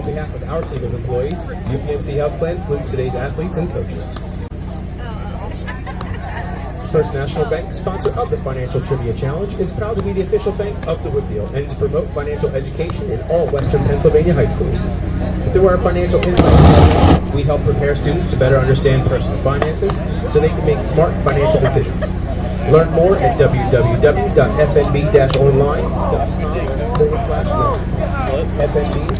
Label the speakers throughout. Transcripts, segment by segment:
Speaker 1: On behalf of our team of employees, UPMC Health Plan salutes today's athletes and coaches. First National Bank, sponsor of the Financial Trivia Challenge, is proud to be the official bank of the WPIAL and to promote financial education in all Western Pennsylvania high schools. Through our Financial Insight, we help prepare students to better understand personal finances so they can make smart financial decisions. Learn more at www.fnb-online.com/FNB.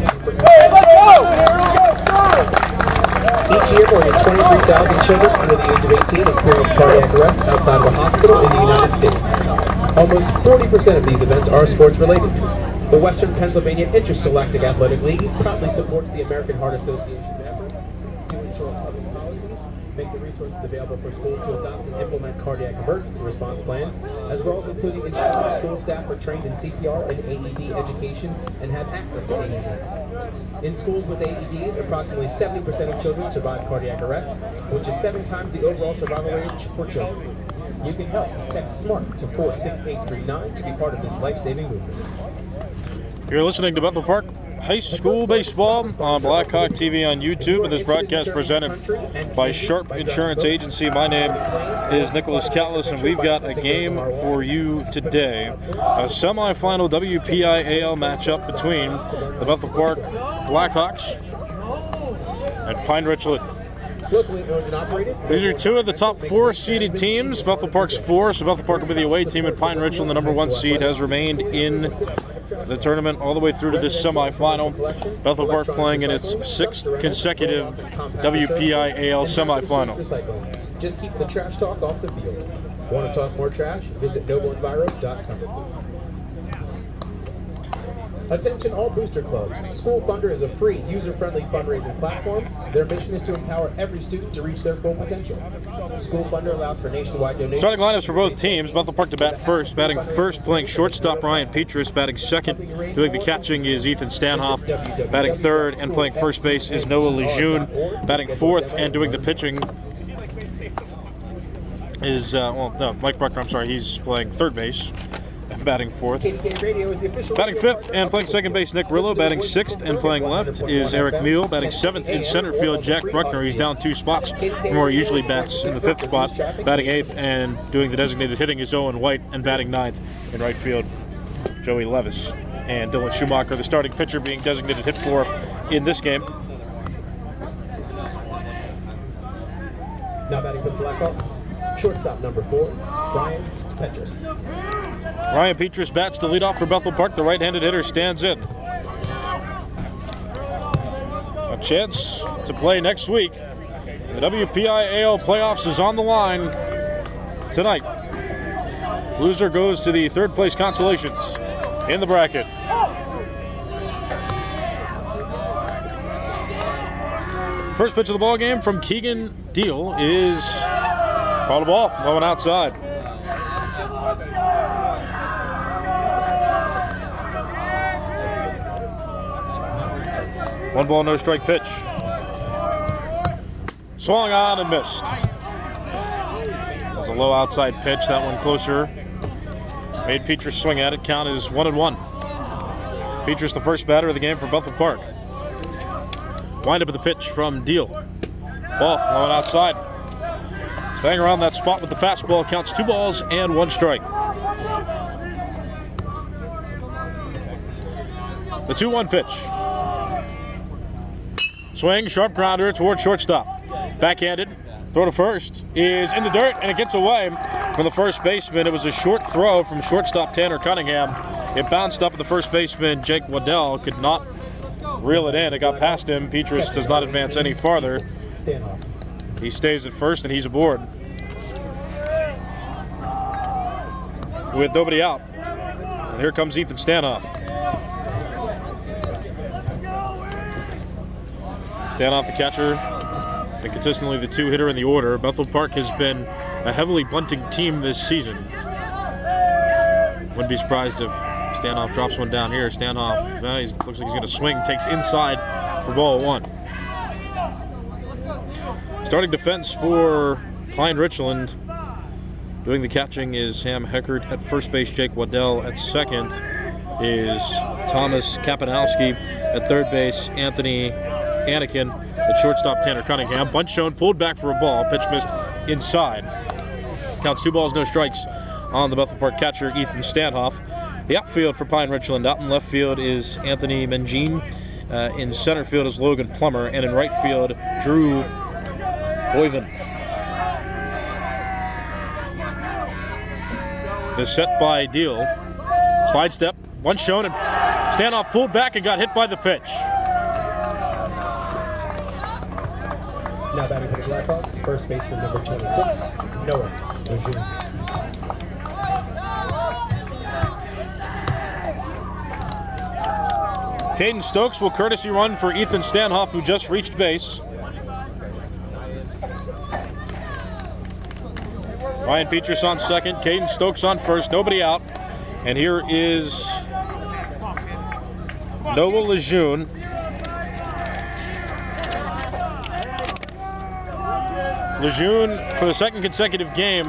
Speaker 1: Each year, more than 23,000 children under the age of 18 experience cardiac arrest outside of a hospital in the United States. Almost 40% of these events are sports-related. The Western Pennsylvania Intergalactic Athletic League proudly supports the American Heart Association's efforts to ensure public policies make the resources available for schools to adopt and implement cardiac emergency response plans, as well as including ensuring school staff are trained in CPR and AED education and have access to AEDs. In schools with AEDs, approximately 70% of children survive cardiac arrest, which is 7 times the overall survival rate for children. You can help. Text SMART to 46839 to be part of this life-saving movement.
Speaker 2: You're listening to Bethel Park High School Baseball on Blackhawk TV on YouTube, and this broadcast presented by Sharp Insurance Agency. My name is Nicholas Callis, and we've got a game for you today. A semifinal WPIAL matchup between the Bethel Park Blackhawks and Pine-Richland. These are two of the top 4 seeded teams. Bethel Park's 4, so Bethel Park will be the away team, and Pine-Richland, the number 1 seed, has remained in the tournament all the way through to this semifinal. Bethel Park playing in its 6th consecutive WPIAL semifinal.
Speaker 1: Just keep the trash talk off the field. Want to talk more trash? Visit nobleenviro.com. Attention all booster clubs. School Funder is a free, user-friendly fundraising platform. Their mission is to empower every student to reach their full potential. School Funder allows for nationwide donations.
Speaker 2: Starting lineups for both teams. Bethel Park to bat first. Batting first, playing shortstop, Ryan Petrus. Batting second, doing the catching, is Ethan Stanhoff. Batting third and playing first base is Noah Lejeune. Batting fourth and doing the pitching is, Mike Bruckner, I'm sorry, he's playing third base. Batting fourth. Batting fifth and playing second base, Nick Rillo. Batting sixth and playing left is Eric Mule. Batting seventh in center field, Jack Bruckner. He's down 2 spots from where he usually bats in the 5th spot. Batting eighth and doing the designated hitting is Owen White. And batting ninth in right field, Joey Levis. And Dylan Schumacher, the starting pitcher, being designated hit for in this game.
Speaker 1: Now batting for the Blackhawks, shortstop number 4, Ryan Petrus.
Speaker 2: Ryan Petrus bats to lead off for Bethel Park. The right-handed hitter stands in. A chance to play next week. The WPIAL playoffs is on the line tonight. Loser goes to the 3rd place consolations in the bracket. First pitch of the ball game from Keegan Deal is called a ball, going outside. One ball, no strike pitch. Swung on and missed. That was a low outside pitch. That one closer. Made Petrus swing at it. Count is 1-1. Petrus, the first batter of the game for Bethel Park. Wind up of the pitch from Deal. Ball going outside. Staying around that spot with the fastball. Counts 2 balls and 1 strike. The 2-1 pitch. Swing, sharp grounder towards shortstop. Backhanded, throw to first is in the dirt, and it gets away from the first baseman. It was a short throw from shortstop Tanner Cunningham. It bounced up at the first baseman. Jake Waddell could not reel it in. It got past him. Petrus does not advance any farther. He stays at first, and he's aboard with nobody out. And here comes Ethan Stanhoff. Stanhoff, the catcher, and consistently the 2-hitter in the order. Bethel Park has been a heavily bunting team this season. Wouldn't be surprised if Stanhoff drops one down here. Stanhoff, looks like he's going to swing, takes inside for ball 1. Starting defense for Pine-Richland. Doing the catching is Sam Heckert. At first base, Jake Waddell. At second is Thomas Kapanowski. At third base, Anthony Anakin. At shortstop, Tanner Cunningham. Bunt shown, pulled back for a ball. Pitch missed inside. Counts 2 balls, no strikes on the Bethel Park catcher, Ethan Stanhoff. The outfield for Pine-Richland. Out in left field is Anthony Mangine. In center field is Logan Plummer. And in right field, Drew Boyven. The set by Deal. Slide step, one shown, and Stanhoff pulled back and got hit by the pitch.
Speaker 1: Now batting for the Blackhawks, first baseman number 26, Noah Lejeune.
Speaker 2: Caden Stokes will courtesy run for Ethan Stanhoff, who just reached base. Ryan Petrus on second, Caden Stokes on first, nobody out. And here is Noah Lejeune. Lejeune, for the second consecutive game,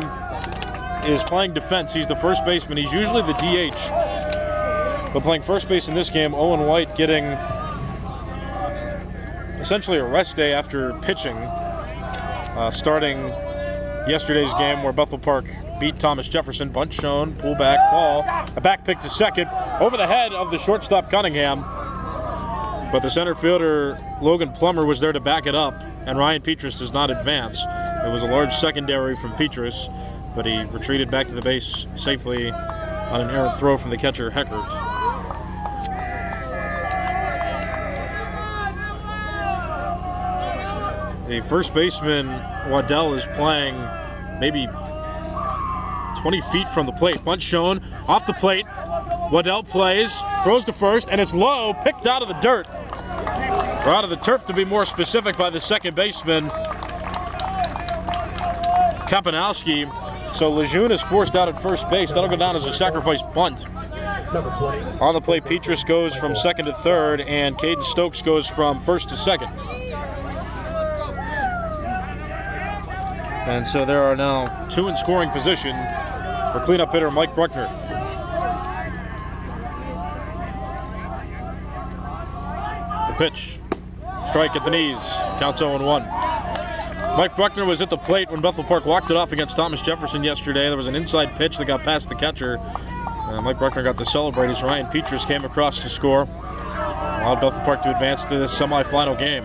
Speaker 2: is playing defense. He's the first baseman. He's usually the DH. But playing first base in this game, Owen White getting essentially a rest day after pitching, starting yesterday's game where Bethel Park beat Thomas Jefferson. Bunt shown, pull back, ball, a back pick to second, over the head of the shortstop Cunningham. But the center fielder, Logan Plummer, was there to back it up, and Ryan Petrus does not advance. It was a large secondary from Petrus, but he retreated back to the base safely on an errant throw from the catcher, Heckert. The first baseman, Waddell, is playing maybe 20 feet from the plate. Bunt shown, off the plate. Waddell plays, throws to first, and it's low, picked out of the dirt. Or out of the turf, to be more specific, by the second baseman, Kapanowski. So Lejeune is forced out at first base. That'll go down as a sacrifice bunt. On the play, Petrus goes from second to third, and Caden Stokes goes from first to second. And so there are now 2 in scoring position for cleanup hitter Mike Bruckner. The pitch. Strike at the knees. Counts 0-1. Mike Bruckner was at the plate when Bethel Park walked it off against Thomas Jefferson yesterday. There was an inside pitch that got past the catcher. Mike Bruckner got to celebrate as Ryan Petrus came across to score. Allowed Bethel Park to advance to this semifinal game.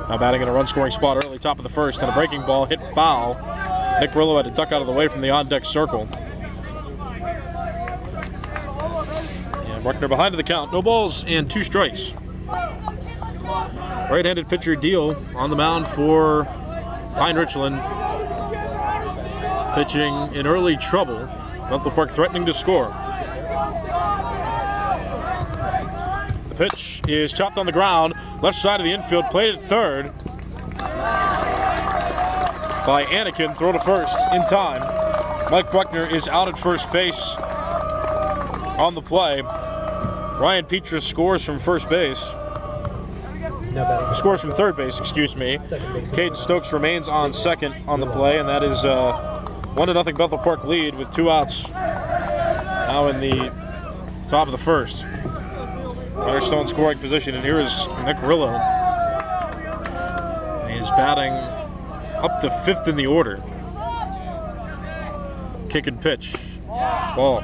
Speaker 2: Now batting in a run-scoring spot early, top of the first, and a breaking ball hit foul. Nick Rillo had to duck out of the way from the on-deck circle. And Bruckner behind to the count. No balls and 2 strikes. Right-handed pitcher Deal on the mound for Pine-Richland. Pitching in early trouble. Bethel Park threatening to score. The pitch is chopped on the ground. Left side of the infield, played at third by Anakin. Throw to first in time. Mike Bruckner is out at first base on the play. Ryan Petrus scores from first base. Scores from third base, excuse me. Caden Stokes remains on second on the play, and that is a 1-0 Bethel Park lead with 2 outs now in the top of the first. Runner still in scoring position, and here is Nick Rillo. He's batting up to 5th in the order. Kick and pitch. Ball.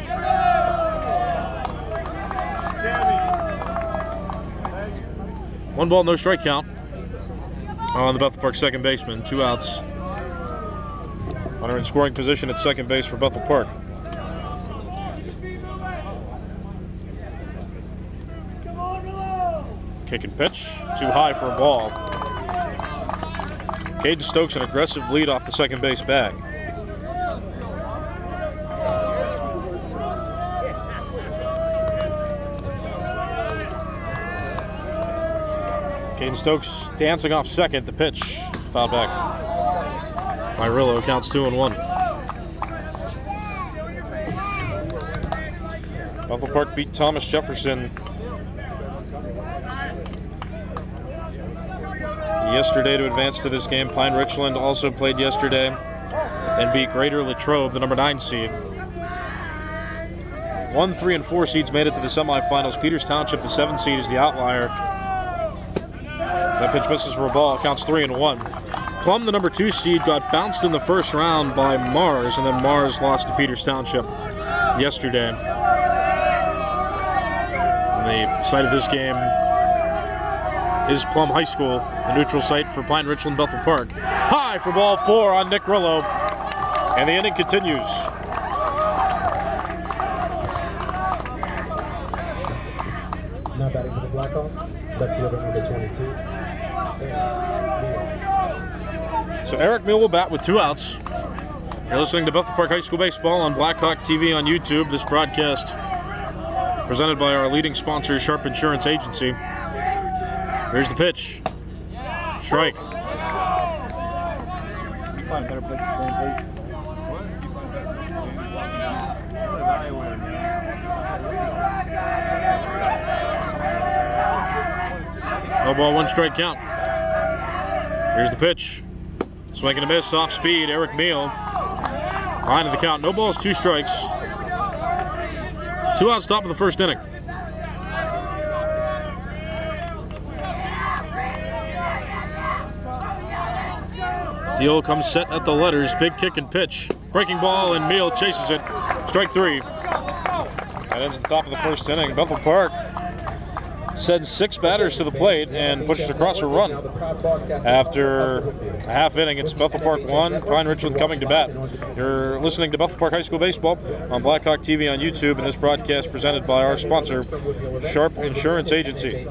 Speaker 2: One ball, no strike count on the Bethel Park second baseman. 2 outs. Runner in scoring position at second base for Bethel Park. Kick and pitch, too high for a ball. Caden Stokes an aggressive lead off the second base bag. Caden Stokes dancing off second. The pitch fouled back by Rillo. Counts 2-1. Bethel Park beat Thomas Jefferson yesterday to advance to this game. Pine-Richland also played yesterday and beat Greater Latrobe, the number 9 seed. 1, 3, and 4 seeds made it to the semifinals. Peters Township, the 7 seed, is the outlier. That pitch misses for a ball. Counts 3-1. Plum, the number 2 seed, got bounced in the first round by Mars, and then Mars lost to Peters Township yesterday. And the site of this game is Plum High School, the neutral site for Pine-Richland Bethel Park. High for ball 4 on Nick Grillo, and the inning continues.
Speaker 1: Now batting for the Blackhawks, left fielder number 22.
Speaker 2: So Eric Mule will bat with 2 outs. You're listening to Bethel Park High School Baseball on Blackhawk TV on YouTube. This broadcast presented by our leading sponsor, Sharp Insurance Agency. Here's the pitch. Strike.
Speaker 3: You find a better place to stand, please.
Speaker 2: No ball, 1 strike count. Here's the pitch. Swing and a miss, off speed, Eric Meal. Line of the count, no balls, 2 strikes. 2 outs, top of the first inning. Deal comes set at the letters, big kick and pitch. Breaking ball, and Meal chases it. Strike 3. That ends the top of the first inning. Bethel Park sends 6 batters to the plate and pushes across a run. After a half inning, it's Bethel Park 1, Pine-Richland coming to bat. You're listening to Bethel Park High School Baseball on Blackhawk TV on YouTube, and this broadcast presented by our sponsor, Sharp Insurance Agency.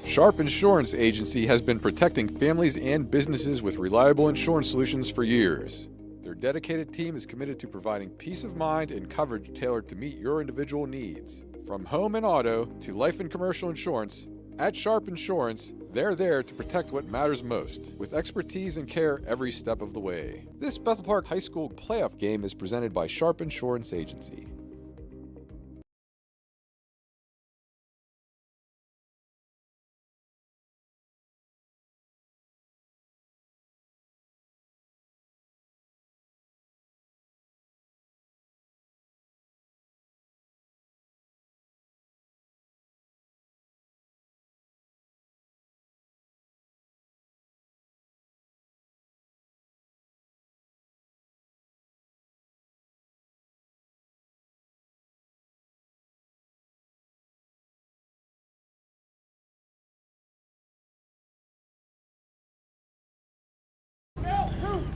Speaker 4: Sharp Insurance Agency has been protecting families and businesses with reliable insurance solutions for years. Their dedicated team is committed to providing peace of mind and coverage tailored to meet your individual needs. From home and auto to life and commercial insurance, at Sharp Insurance, they're there to protect what matters most, with expertise and care every step of the way. This Bethel Park High School playoff game is presented by Sharp Insurance Agency.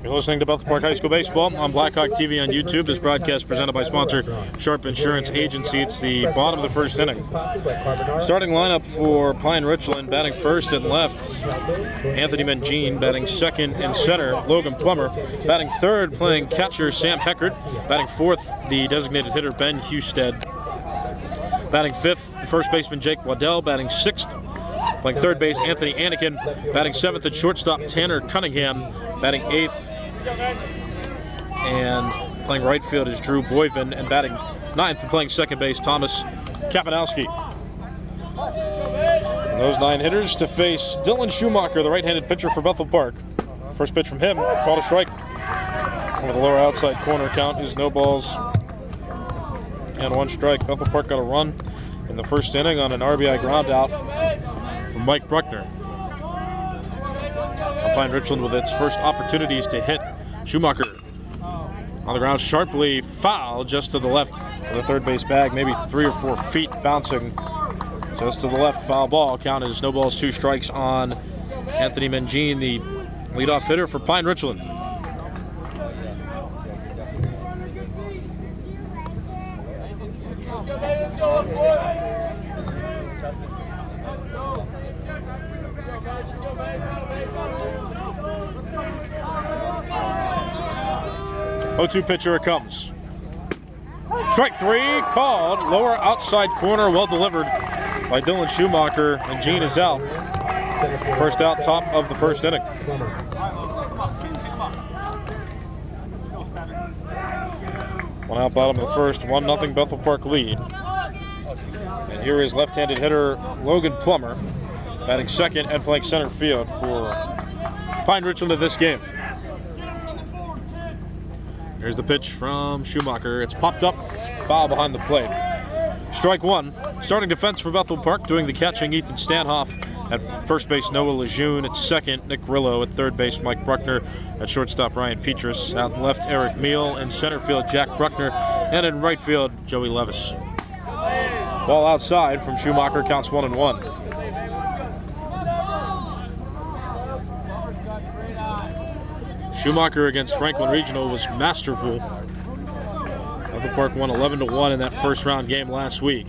Speaker 2: You're listening to Bethel Park High School Baseball on Blackhawk TV on YouTube. This broadcast presented by sponsor Sharp Insurance Agency. It's the bottom of the first inning. Starting lineup for Pine-Richland, batting first and left, Anthony Mangine. Batting second and center, Logan Plummer. Batting third, playing catcher, Sam Heckert. Batting fourth, the designated hitter, Ben Husted. Batting fifth, the first baseman, Jake Waddell. Batting sixth, playing third base, Anthony Anakin. Batting seventh at shortstop, Tanner Cunningham. Batting eighth and playing right field is Drew Boyven. And batting ninth and playing second base, Thomas Kapanowski. And those 9 hitters to face Dylan Schumacher, the right-handed pitcher for Bethel Park. First pitch from him, called a strike. With the lower outside corner, count is no balls and 1 strike. Bethel Park got a run in the first inning on an RBI ground out from Mike Bruckner. Pine-Richland with its first opportunities to hit. Schumacher on the ground, sharply foul just to the left of the third base bag, maybe 3 or 4 feet bouncing just to the left. Foul ball. Count is no balls, 2 strikes on Anthony Mangine, the leadoff hitter for Pine-Richland. O2 pitcher, it comes. Strike 3 called. Lower outside corner, well delivered by Dylan Schumacher, and Gene is out. First out, top of the first inning. One out, bottom of the first, 1-0 Bethel Park lead. And here is left-handed hitter Logan Plummer, batting second and playing center field for Pine-Richland in this game. Here's the pitch from Schumacher. It's popped up, foul behind the plate. Strike one. Starting defense for Bethel Park, doing the catching, Ethan Stanhoff. At first base, Noah Lejeune. At second, Nick Rillo. At third base, Mike Bruckner. At shortstop, Ryan Petrus. Out in left, Eric Meal. In center field, Jack Bruckner. And in right field, Joey Levis. Ball outside from Schumacher, counts 1-1. Schumacher against Franklin Regional was masterful. Bethel Park won 11-1 in that first round game last week.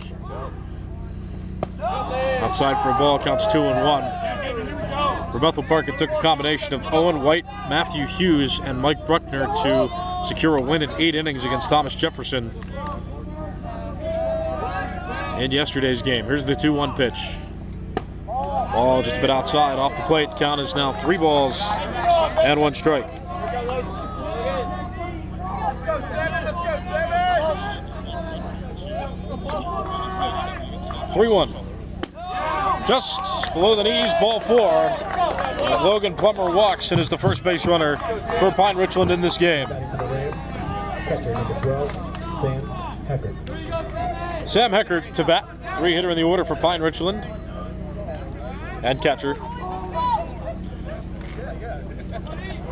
Speaker 2: Outside for a ball, counts 2-1. For Bethel Park, it took a combination of Owen White, Matthew Hughes, and Mike Bruckner to secure a win in 8 innings against Thomas Jefferson in yesterday's game. Here's the 2-1 pitch. Ball just a bit outside, off the plate. Count is now 3 balls and 1 strike. Three-1. Just below the knees, ball 4. Logan Plummer walks and is the first base runner for Pine-Richland in this game.
Speaker 1: Catcher number 12, Sam Heckert.
Speaker 2: Sam Heckert to bat. 3-hitter in the order for Pine-Richland. And catcher.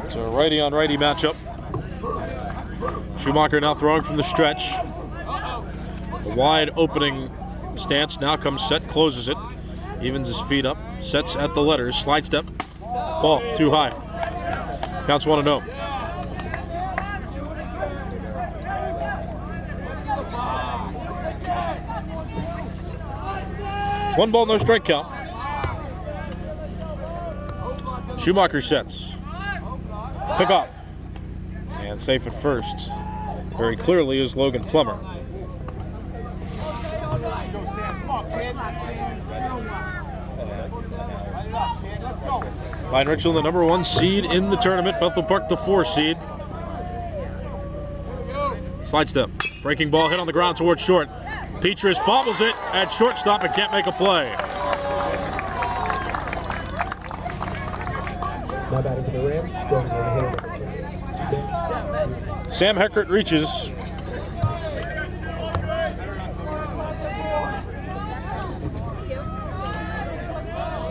Speaker 2: It's a righty-on-righty matchup. Schumacher now throwing from the stretch. A wide opening stance, now comes set, closes it. Evens his feet up, sets at the letters, slide step. Ball too high. Counts 1-0. One ball, no strike count. Schumacher sets. Pick off. And safe at first. Very clearly is Logan Plummer. Pine-Richland, the number 1 seed in the tournament. Bethel Park, the 4 seed. Slide step. Breaking ball hit on the ground towards short. Petrus bobbles it at shortstop and can't make a play.
Speaker 1: Now batting for the Rams, designated hitter.
Speaker 2: Sam Heckert reaches.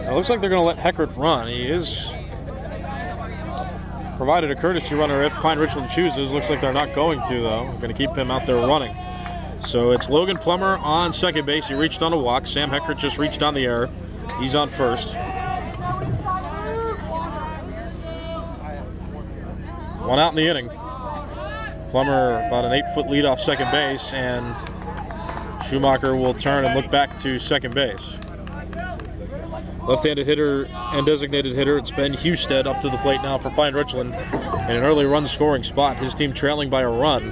Speaker 2: It looks like they're going to let Heckert run. He is provided a courtesy runner if Pine-Richland chooses. Looks like they're not going to, though. We're going to keep him out there running. So it's Logan Plummer on second base. He reached on a walk. Sam Heckert just reached on the error. He's on first. One out in the inning. Plummer about an 8-foot lead off second base, and Schumacher will turn and look back to second base. Left-handed hitter and designated hitter, it's Ben Husted up to the plate now for Pine-Richland in an early run scoring spot. His team trailing by a run.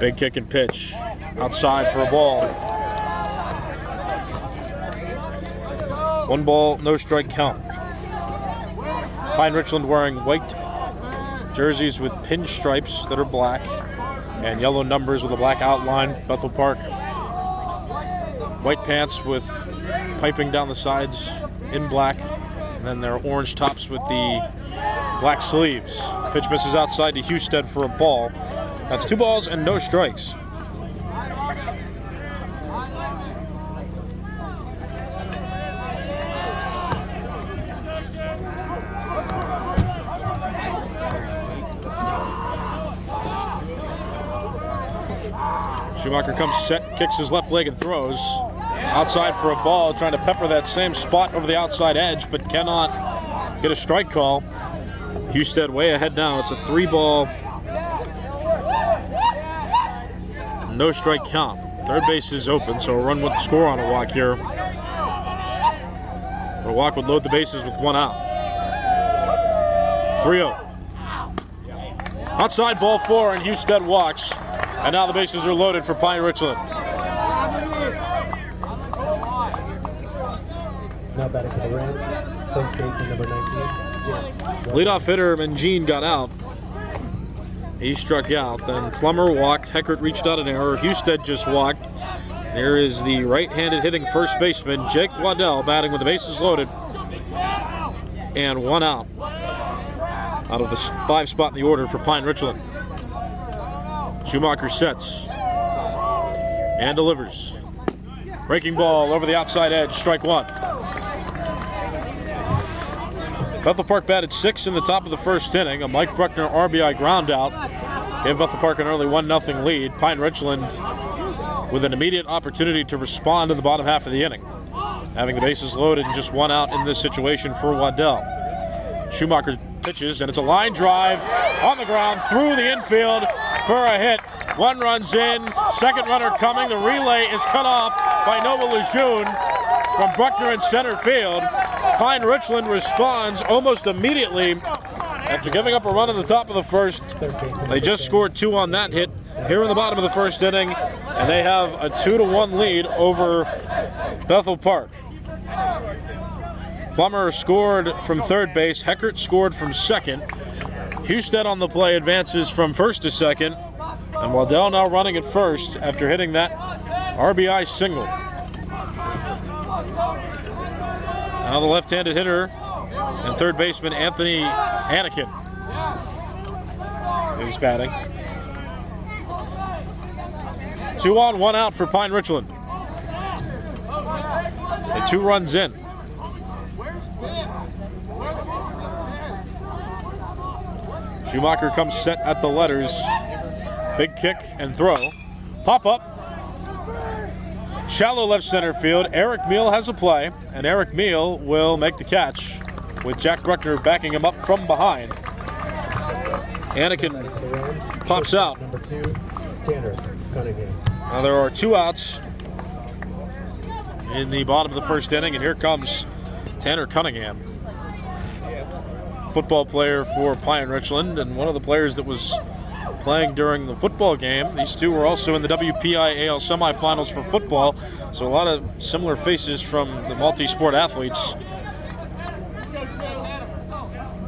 Speaker 2: Big kick and pitch. Outside for a ball. 1 ball, no strike count. Pine-Richland wearing white jerseys with pinstripes that are black and yellow numbers with a black outline. Bethel Park, white pants with piping down the sides in black, and then their orange tops with the black sleeves. Pitch misses outside to Husted for a ball. That's 2 balls and no strikes. Schumacher comes set, kicks his left leg and throws. Outside for a ball, trying to pepper that same spot over the outside edge, but cannot get a strike call. Husted way ahead now. It's a 3-ball, no strike count. Third base is open, so a run would score on a walk here. A walk would load the bases with 1 out. 3-0. Outside ball 4, and Husted walks. And now the bases are loaded for Pine-Richland.
Speaker 1: Now batting for the Rams, first baseman number 19, Jim.
Speaker 2: Leadoff hitter Mangine got out. He struck out. Then Plummer walked. Heckert reached out an error. Husted just walked. There is the right-handed hitting first baseman, Jake Waddell, batting with the bases loaded. and 1 out of the 5 spot in the order for Pine-Richland. Schumacher sets and delivers. Breaking ball over the outside edge, strike 1. Bethel Park batted 6 in the top of the first inning. A Mike Bruckner RBI ground out gave Bethel Park an early 1-0 lead. Pine-Richland with an immediate opportunity to respond in the bottom half of the inning, having the bases loaded and just 1 out in this situation for Waddell. Schumacher pitches, and it's a line drive on the ground through the infield for a hit. 1 runs in, second runner coming. The relay is cut off by Noah Lejeune from Bruckner in center field. Pine-Richland responds almost immediately after giving up a run in the top of the first. They just scored 2 on that hit here in the bottom of the first inning, and they have a 2-1 lead over Bethel Park. Plummer scored from third base. Heckert scored from second. Husted on the play advances from first to second. And Waddell now running at first after hitting that RBI single. Now the left-handed hitter and third baseman Anthony Anakin is batting. 2 on, 1 out for Pine-Richland. And 2 runs in. Schumacher comes set at the letters. Big kick and throw. Pop up. Shallow left center field. Eric Meal has a play, and Eric Meal will make the catch with Jack Bruckner backing him up from behind. Anakin pops out.
Speaker 1: Number 2, Tanner Cunningham.
Speaker 2: Now there are 2 outs in the bottom of the first inning, and here comes Tanner Cunningham, football player for Pine-Richland and one of the players that was playing during the football game. These two were also in the WPIAL semifinals for football, so a lot of similar faces from the multi-sport athletes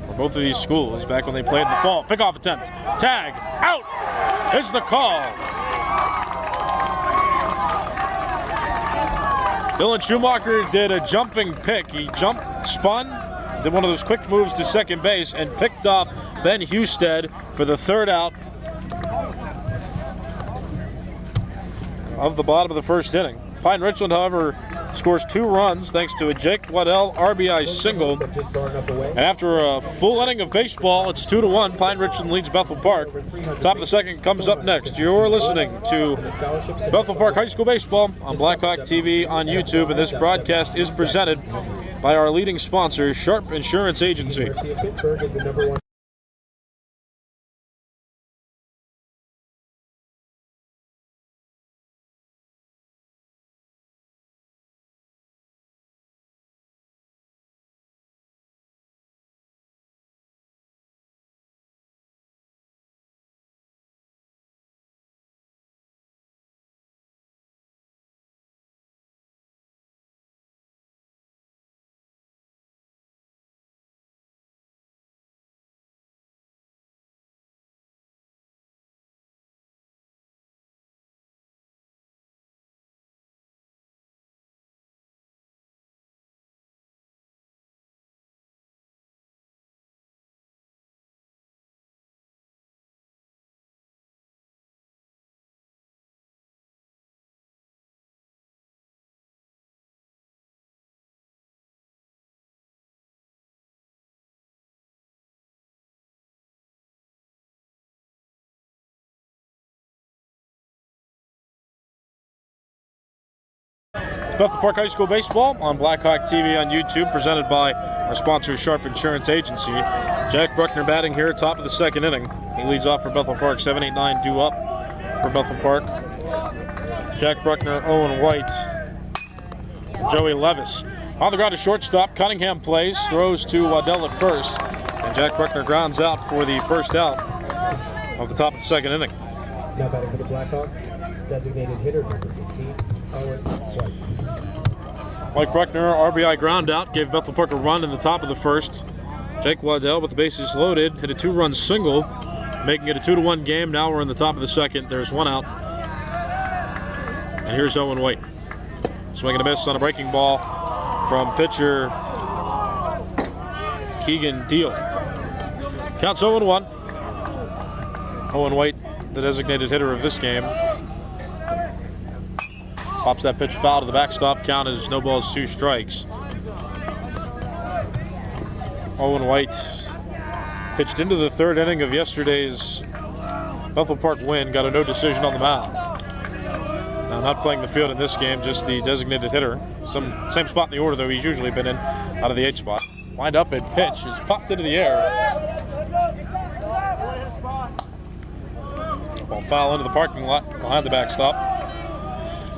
Speaker 2: for both of these schools back when they played in the fall. Pickoff attempt. Tag. Out is the call. Dylan Schumacher did a jumping pick. He jumped, spun, did one of those quick moves to second base, and picked off Ben Husted for the 3rd out of the bottom of the first inning. Pine-Richland, however, scores 2 runs thanks to a Jake Waddell RBI single. And after a full inning of baseball, it's 2-1. Pine-Richland leads Bethel Park. Top of the second comes up next. You're listening to Bethel Park High School Baseball on Blackhawk TV on YouTube, and this broadcast is presented by our leading sponsor, Sharp Insurance Agency. Bethel Park High School Baseball on Blackhawk TV on YouTube, presented by our sponsor, Sharp Insurance Agency. Jack Bruckner batting here at top of the second inning. He leads off for Bethel Park, 7-8-9 due up for Bethel Park. Jack Bruckner, Owen White, Joey Levis. On the ground to shortstop, Cunningham plays, throws to Waddell at first, and Jack Bruckner grounds out for the 1st out of the top of the second inning.
Speaker 1: Now batting for the Blackhawks, designated hitter number 15, Owen White.
Speaker 2: Mike Bruckner, RBI ground out, gave Bethel Park a run in the top of the first. Jake Waddell, with the bases loaded, hit a 2-run single, making it a 2-1 game. Now we're in the top of the second. There's 1 out. And here's Owen White. Swing and a miss on a breaking ball from pitcher Keegan Deal. Counts 0-1. Owen White, the designated hitter of this game. Pops that pitch foul to the backstop. Count is no balls, 2 strikes. Owen White pitched into the 3rd inning of yesterday's Bethel Park win. Got a no decision on the mound. Now not playing the field in this game, just the designated hitter. Same spot in the order though he's usually been in, out of the 8 spot. Wind up and pitch is popped into the air. Ball foul into the parking lot behind the backstop.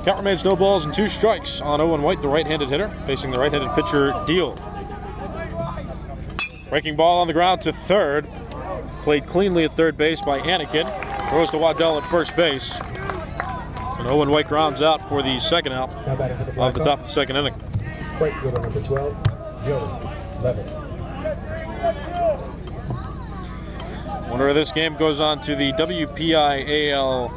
Speaker 2: Count remains no balls and 2 strikes on Owen White, the right-handed hitter, facing the right-handed pitcher Deal. Breaking ball on the ground to 3rd. Played cleanly at 3rd base by Anakin. Throws to Waddell at 1st base. And Owen White grounds out for the 2nd out off the top of the 2nd inning.
Speaker 1: Right fielder number 12, Joey Levis.
Speaker 2: Winner of this game goes on to the WPIAL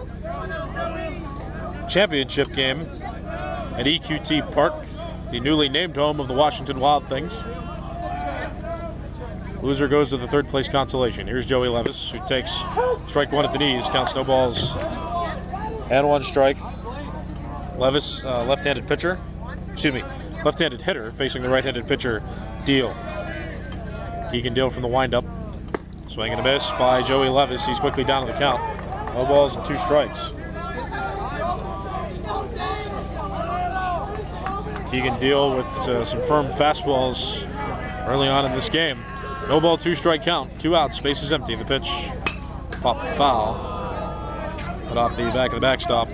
Speaker 2: championship game at EQT Park, the newly named home of the Washington Wild Things. Loser goes to the 3rd place consolation. Here's Joey Levis, who takes strike 1 at the knees, counts no balls and 1 strike. Levis, left-handed hitter, facing the right-handed pitcher, Deal. Keegan Deal from the windup. Swing and a miss by Joey Levis. He's quickly down to the count. No balls and 2 strikes. Keegan Deal with some firm fastballs early on in this game. No ball, 2 strike count. 2 outs, base is empty. The pitch popped foul. Put off the back of the backstop.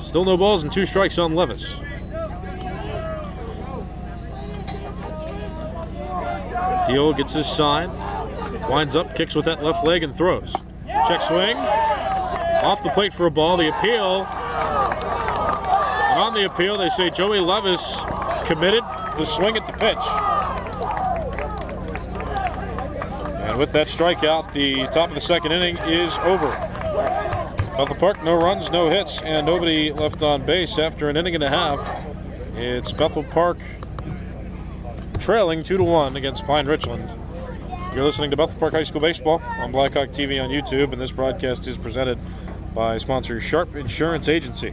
Speaker 2: Still no balls and 2 strikes on Levis. Deal gets his sign, winds up, kicks with that left leg and throws. Check swing, off the plate for a ball. The appeal, and on the appeal they say Joey Levis committed the swing at the pitch. And with that strikeout, the top of the 2nd inning is over. Bethel Park, no runs, no hits, and nobody left on base after an inning and a half. It's Bethel Park trailing 2-1 against Pine-Richland. You're listening to Bethel Park High School Baseball on Blackhawk TV on YouTube, and this broadcast is presented by sponsor Sharp Insurance Agency.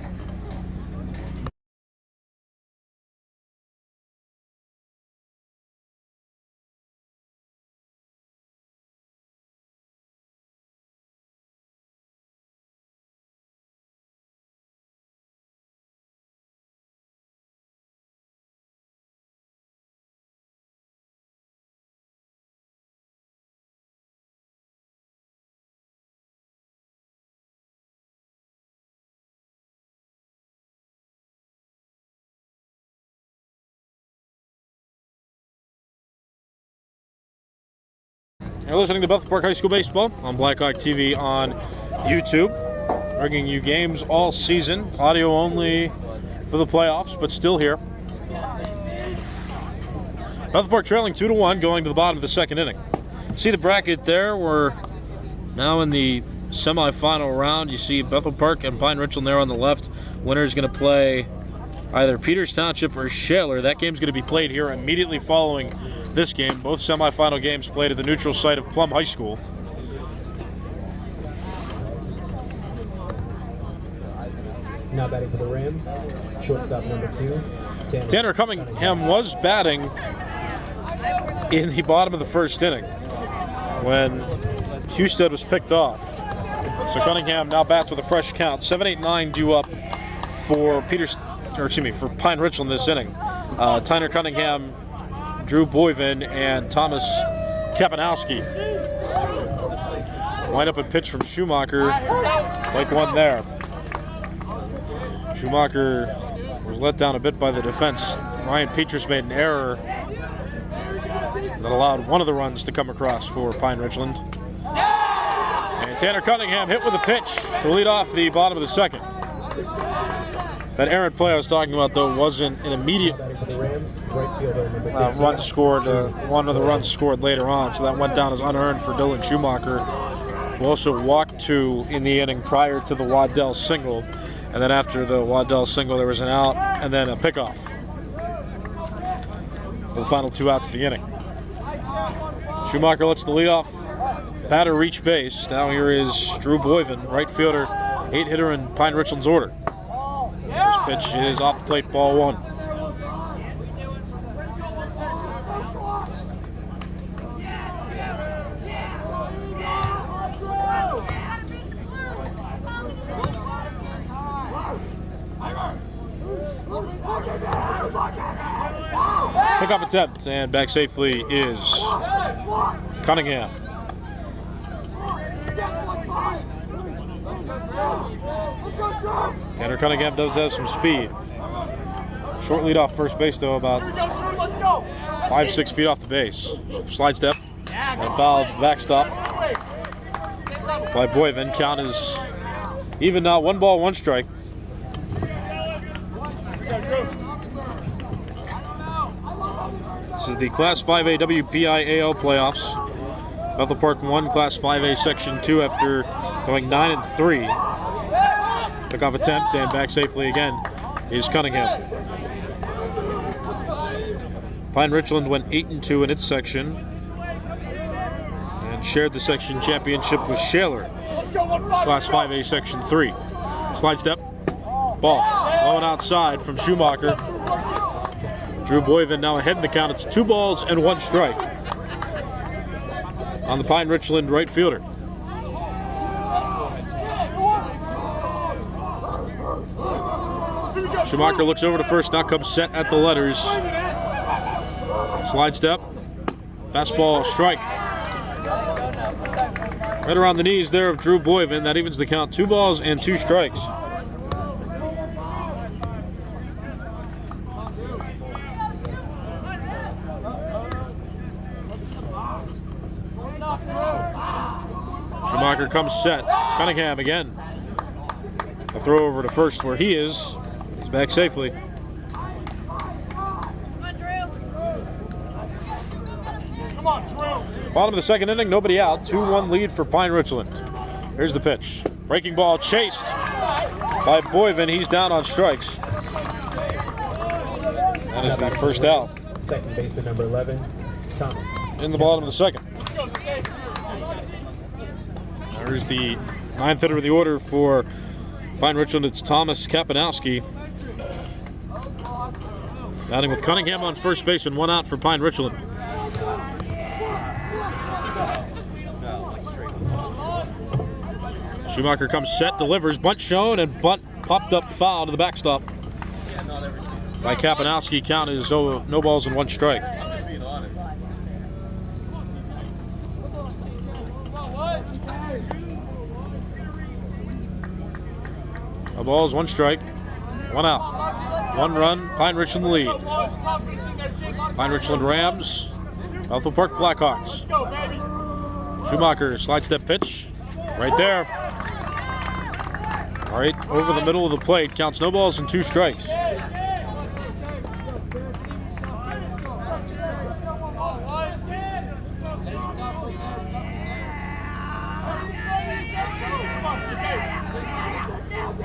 Speaker 2: You're listening to Bethel Park High School Baseball on Blackhawk TV on YouTube. Bringing you games all season. Audio only for the playoffs, but still here. Bethel Park trailing 2-1 going to the bottom of the 2nd inning. See the bracket there? We're now in the semifinal round. You see Bethel Park and Pine-Richland there on the left. Winner's going to play either Peters Township or Shaler. That game's going to be played here immediately following this game. Both semifinal games played at the neutral site of Plum High School.
Speaker 1: Now batting for the Rams, shortstop number 2,
Speaker 2: Tanner Cunningham was batting in the bottom of the 1st inning when Husted was picked off. So Cunningham now bats with a fresh count. 7-8-9 due up for for Pine-Richland this inning. Tanner Cunningham, Drew Boyven, and Thomas Kapanowski. Wind up and pitch from Schumacher. Like one there. Schumacher was let down a bit by the defense. Ryan Petras made an error that allowed one of the runs to come across for Pine-Richland. And Tanner Cunningham hit with a pitch to lead off the bottom of the 2nd. That errant play I was talking about, though, wasn't an immediate run scored. One of the runs scored later on, so that went down as unearned for Dylan Schumacher, who also walked 2 in the inning prior to the Waddell single. And then after the Waddell single, there was an out and then a pickoff. For the final 2 outs of the inning. Schumacher lets the leadoff batter reach base. Now here is Drew Boyven, right fielder, 8-hitter in Pine-Richland's order. This pitch is off the plate, ball 1. Pickoff attempt, and back safely is Cunningham. Tanner Cunningham does have some speed. Short lead off first base, though, about 5-6 feet off the base. Slide step and a foul backstop by Boyven. Count is even now, 1 ball, 1 strike. This is the Class 5A WPIAL playoffs. Bethel Park won Class 5A Section 2 after going 9-3. Pickoff attempt and back safely again is Cunningham. Pine-Richland went 8-2 in its section and shared the section championship with Shaler. Class 5A Section 3. Slide step, ball, low and outside from Schumacher. Drew Boyven now ahead in the count. It's 2 balls and 1 strike on the Pine-Richland right fielder. Schumacher looks over to first, now comes set at the letters. Slide step, fastball, strike. Right around the knees there of Drew Boyven. That evens the count, 2 balls and 2 strikes. Schumacher comes set. Cunningham again. A throw over to first where he is. He's back safely. Bottom of the second inning, nobody out. 2-1 lead for Pine-Richland. Here's the pitch. Breaking ball chased by Boyven. He's down on strikes. That is the first out.
Speaker 1: Second baseman number 11, Thomas.
Speaker 2: In the bottom of the second. There's the 9th hitter of the order for Pine-Richland. It's Thomas Kapanowski. Batting with Cunningham on first base and 1 out for Pine-Richland. Schumacher comes set, delivers, bunt shown, and bunt popped up foul to the backstop by Kapanowski. Count is no balls and 1 strike. No balls, 1 strike, 1 out. 1 run, Pine-Richland lead. Pine-Richland Rams, Bethel Park Blackhawks. Schumacher, slide step pitch, right there. Right over the middle of the plate, counts no balls and 2 strikes.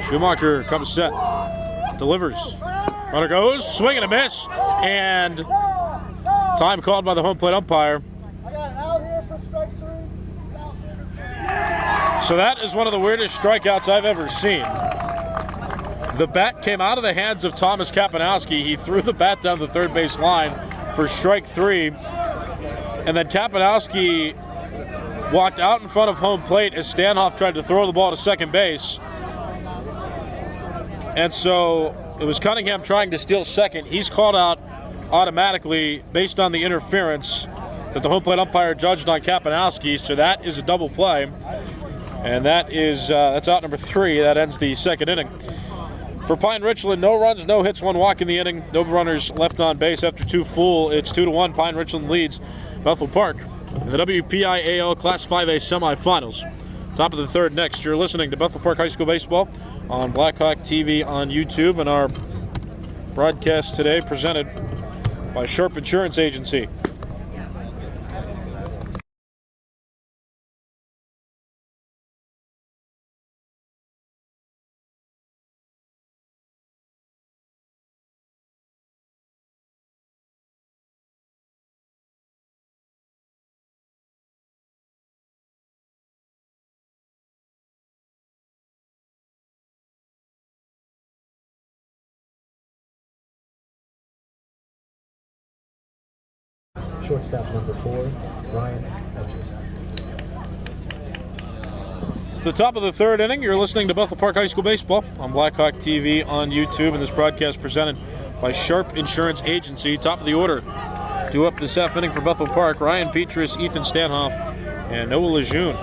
Speaker 2: Schumacher comes set, delivers, runner goes, swing and a miss, and time called by the home plate umpire. So that is one of the weirdest strikeouts I've ever seen. The bat came out of the hands of Thomas Kapanowski. He threw the bat down the third base line for strike 3, and then Kapanowski walked out in front of home plate as Stanhoff tried to throw the ball to second base. And so it was Cunningham trying to steal second. He's called out automatically based on the interference that the home plate umpire judged on Kapanowski. So that is a double play. And that's out number 3. That ends the second inning. For Pine-Richland, no runs, no hits, 1 walk in the inning. No runners left on base after 2 full. It's 2-1. Pine-Richland leads Bethel Park in the WPIAL Class 5A semifinals. Top of the third next. You're listening to Bethel Park High School Baseball on Blackhawk TV on YouTube, and our broadcast today presented by Sharp Insurance Agency.
Speaker 1: Shortstop number 4, Ryan Hedges.
Speaker 2: It's the top of the third inning. You're listening to Bethel Park High School Baseball on Blackhawk TV on YouTube, and this broadcast presented by Sharp Insurance Agency. Top of the order. Due up this half inning for Bethel Park, Ryan Petrus, Ethan Stanhoff, and Noah Lejeune.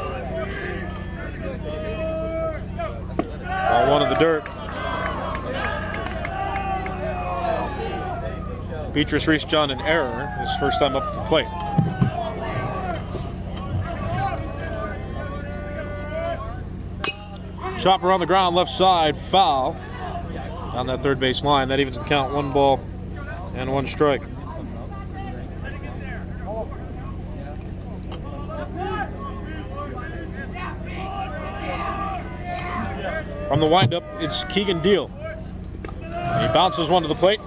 Speaker 2: Ball one in the dirt. Petrus reached on an error, his first time up to the plate. Chopper on the ground, left side, foul on that third base line. That evens the count, 1 ball and 1 strike. From the windup, it's Keegan Deal. He bounces one to the plate.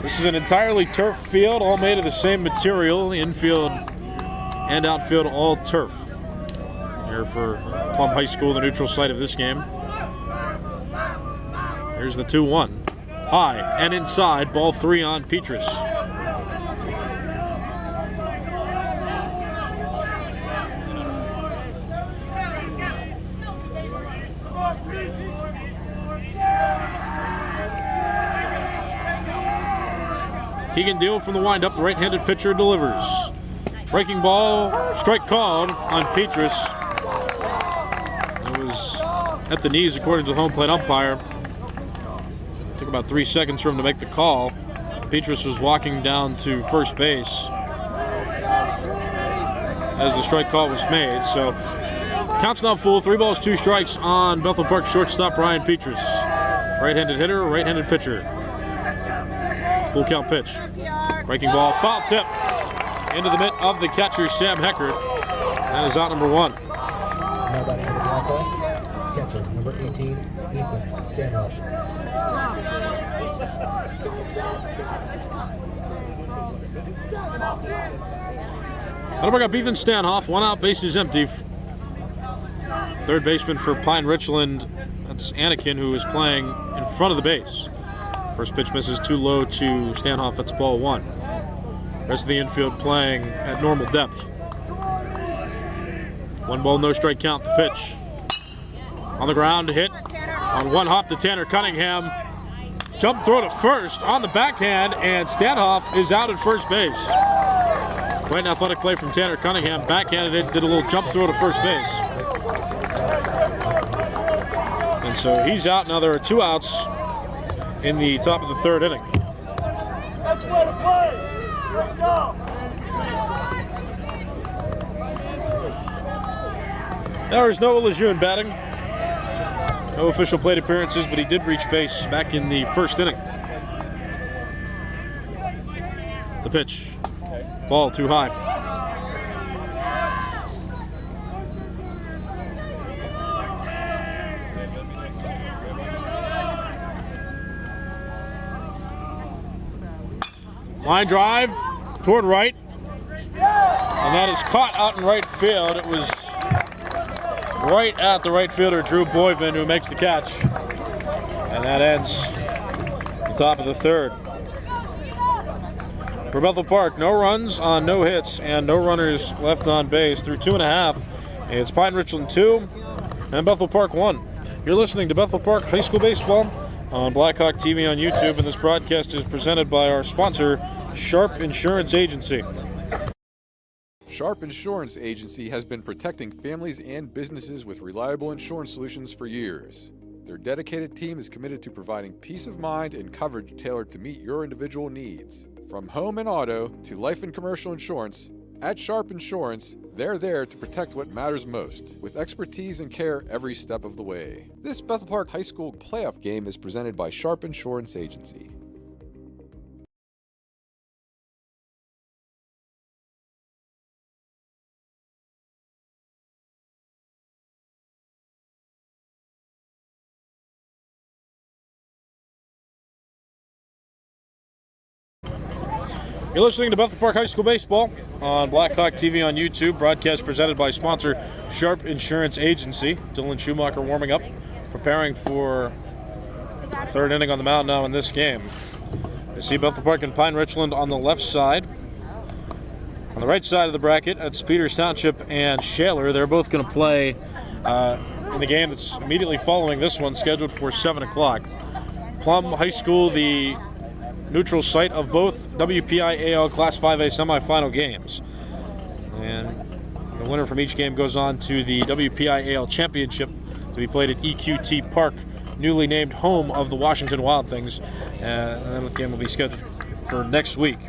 Speaker 2: This is an entirely turf field, all made of the same material. Infield and outfield, all turf. Here for Plum High School, the neutral site of this game. Here's the 2-1. High and inside, ball 3 on Petrus. Keegan Deal from the windup, the right-handed pitcher delivers. Breaking ball, strike called on Petrus. It was at the knees according to the home plate umpire. It took about 3 seconds for him to make the call. Petrus was walking down to first base as the strike call was made. So count's not full, 3 balls, 2 strikes on Bethel Park shortstop Ryan Petrus. Right-handed hitter, right-handed pitcher. Full count pitch. Breaking ball, foul tip into the mitt of the catcher, Sam Heckert. That is out number 1.
Speaker 1: Now batting for the Blackhawks, catcher number 18, Ethan Stanhoff.
Speaker 2: That'll bring up Ethan Stanhoff. 1 out, bases empty. Third baseman for Pine-Richland. That's Anakin, who is playing in front of the base. First pitch misses too low to Stanhoff. That's ball 1. Rest of the infield playing at normal depth. 1 ball, no strike count. The pitch. On the ground, hit on 1 hop to Tanner Cunningham. Jump throw to first on the backhand, and Stanhoff is out at first base. Quite an athletic play from Tanner Cunningham. Backhanded it, did a little jump throw to first base. And so he's out. Now there are 2 outs in the top of the third inning. There's Noah Lejeune batting. No official plate appearances, but he did reach base back in the first inning. The pitch. Ball too high. Line drive toward right, and that is caught out in right field. It was right at the right fielder, Drew Boyven, who makes the catch. And that ends the top of the third. For Bethel Park, no runs on no hits and no runners left on base through 2.5. It's Pine-Richland 2 and Bethel Park 1. You're listening to Bethel Park High School Baseball on Blackhawk TV on YouTube, and this broadcast is presented by our sponsor, Sharp Insurance Agency.
Speaker 4: Sharp Insurance Agency has been protecting families and businesses with reliable insurance solutions for years. Their dedicated team is committed to providing peace of mind and coverage tailored to meet your individual needs. From home and auto to life and commercial insurance, at Sharp Insurance, they're there to protect what matters most, with expertise and care every step of the way. This Bethel Park High School playoff game is presented by Sharp Insurance Agency.
Speaker 2: You're listening to Bethel Park High School Baseball on Blackhawk TV on YouTube. Broadcast presented by sponsor Sharp Insurance Agency. Dylan Schumacher warming up, preparing for the third inning on the mound now in this game. You see Bethel Park and Pine-Richland on the left side. On the right side of the bracket, that's Peters Township and Shaler. They're both going to play in the game that's immediately following this one, scheduled for 7 o'clock. Plum High School, the neutral site of both WPIAL Class 5A semifinal games. And the winner from each game goes on to the WPIAL Championship to be played at EQT Park, newly named home of the Washington Wild Things. And then the game will be scheduled for next week,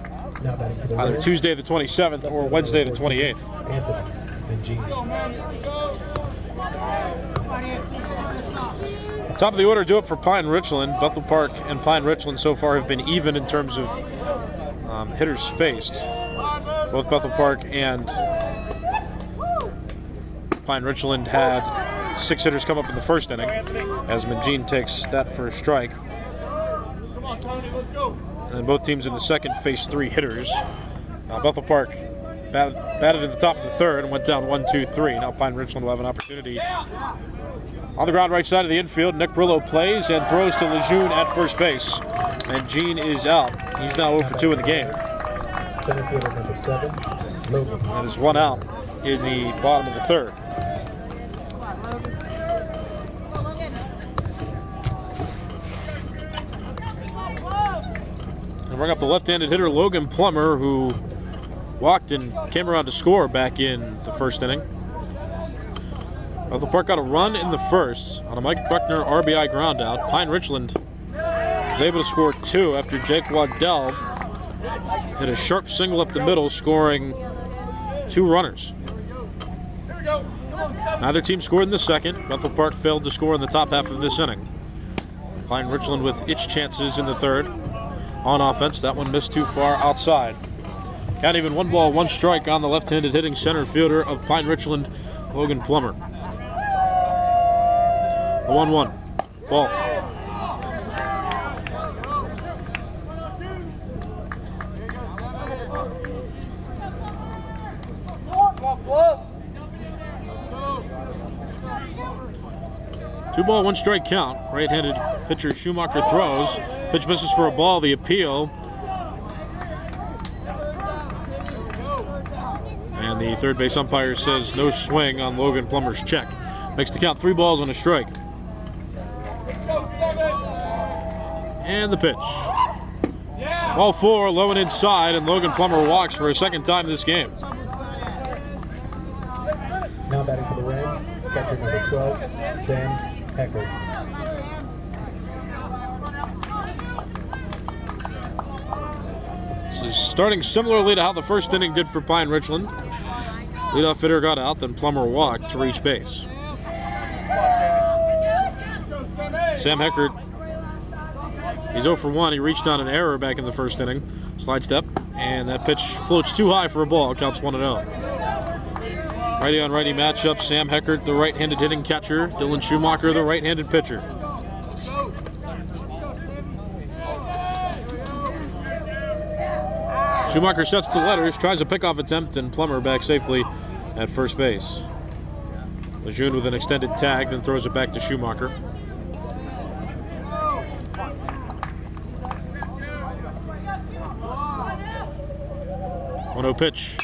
Speaker 2: either Tuesday the 27th or Wednesday the 28th. Top of the order, do it for Pine-Richland. Bethel Park and Pine-Richland so far have been even in terms of hitters faced. Both Bethel Park and Pine-Richland had 6 hitters come up in the first inning, as Majin takes that for a strike. And both teams in the second faced 3 hitters. Bethel Park batted in the top of the third and went down 1-2-3. Now Pine-Richland will have an opportunity. On the ground right side of the infield, Nick Brillo plays and throws to Lejeune at first base. And Gene is out. He's now 0 for 2 in the game.
Speaker 1: Center fielder number 7, Logan.
Speaker 2: That is 1 out in the bottom of the third. And bring up the left-handed hitter Logan Plummer, who walked and came around to score back in the first inning. Bethel Park got a run in the first on a Mike Buckner RBI groundout. Pine-Richland was able to score 2 after Jake Waddell hit a sharp single up the middle, scoring 2 runners. Neither team scored in the second. Bethel Park failed to score in the top half of this inning. Pine-Richland with its chances in the third on offense. That one missed too far outside. Count even 1 ball, 1 strike on the left-handed hitting center fielder of Pine-Richland, Logan Plummer. The 1-1. Ball. Two ball, 1 strike count. Right-handed pitcher Schumacher throws. Pitch misses for a ball. The appeal. And the third base umpire says no swing on Logan Plummer's check. Makes the count 3 balls and a strike. And the pitch. Ball 4, low and inside, and Logan Plummer walks for a second time this game.
Speaker 1: Now batting for the Rams, catcher number 12, Sam Hecker.
Speaker 2: This is starting similarly to how the first inning did for Pine-Richland. Leadoff hitter got out, then Plummer walked to reach base. Sam Heckert, he's 0 for 1. He reached on an error back in the first inning. Slide step, and that pitch floats too high for a ball. Counts 1-0. Righty on righty matchup. Sam Heckert, the right-handed hitting catcher. Dylan Schumacher, the right-handed pitcher. Schumacher sets the letters, tries a pickoff attempt, and Plummer back safely at first base. Lejeune with an extended tag, then throws it back to Schumacher. 1-0 pitch.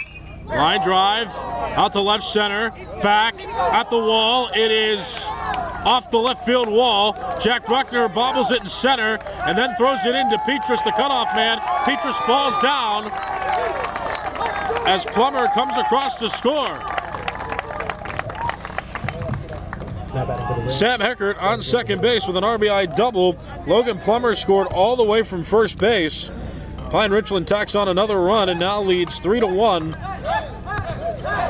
Speaker 2: Line drive out to left center. Back at the wall. It is off the left field wall. Jack Buckner bobbles it in center and then throws it into Petrus, the cutoff man. Petrus falls down as Plummer comes across to score. Sam Heckert on second base with an RBI double. Logan Plummer scored all the way from first base. Pine-Richland tacks on another run and now leads 3-1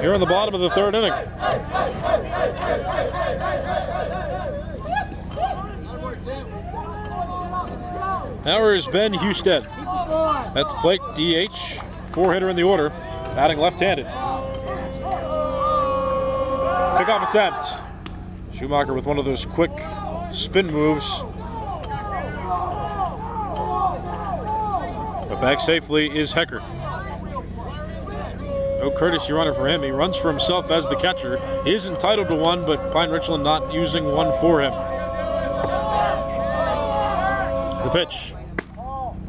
Speaker 2: here in the bottom of the third inning. Now is Ben Husted at the plate, DH, 4-hitter in the order, batting left-handed. Pickoff attempt. Schumacher with one of those quick spin moves. But back safely is Heckert. No courtesy runner for him. He runs for himself as the catcher. He is entitled to one, but Pine-Richland not using one for him. The pitch.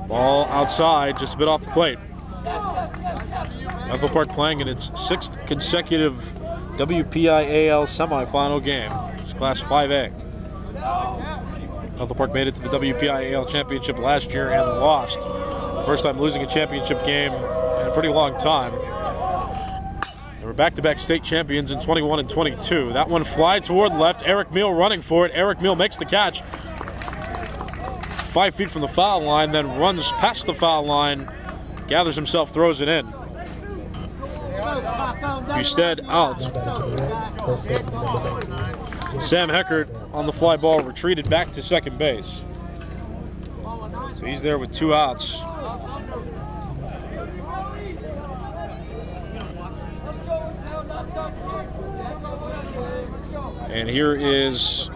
Speaker 2: Ball Ball outside, just a bit off the plate. Bethel Park playing in its 6th consecutive WPIAL semifinal game. It's Class 5A. Bethel Park made it to the WPIAL championship last year and lost. First time losing a championship game in a pretty long time. They were back-to-back state champions in 21 and 22. That one fly toward left. Eric Meal running for it. Eric Meal makes the catch. 5 feet from the foul line, then runs past the foul line, gathers himself, throws it in. Husted out. Sam Heckert on the fly ball retreated back to second base. So he's there with 2 outs. And here is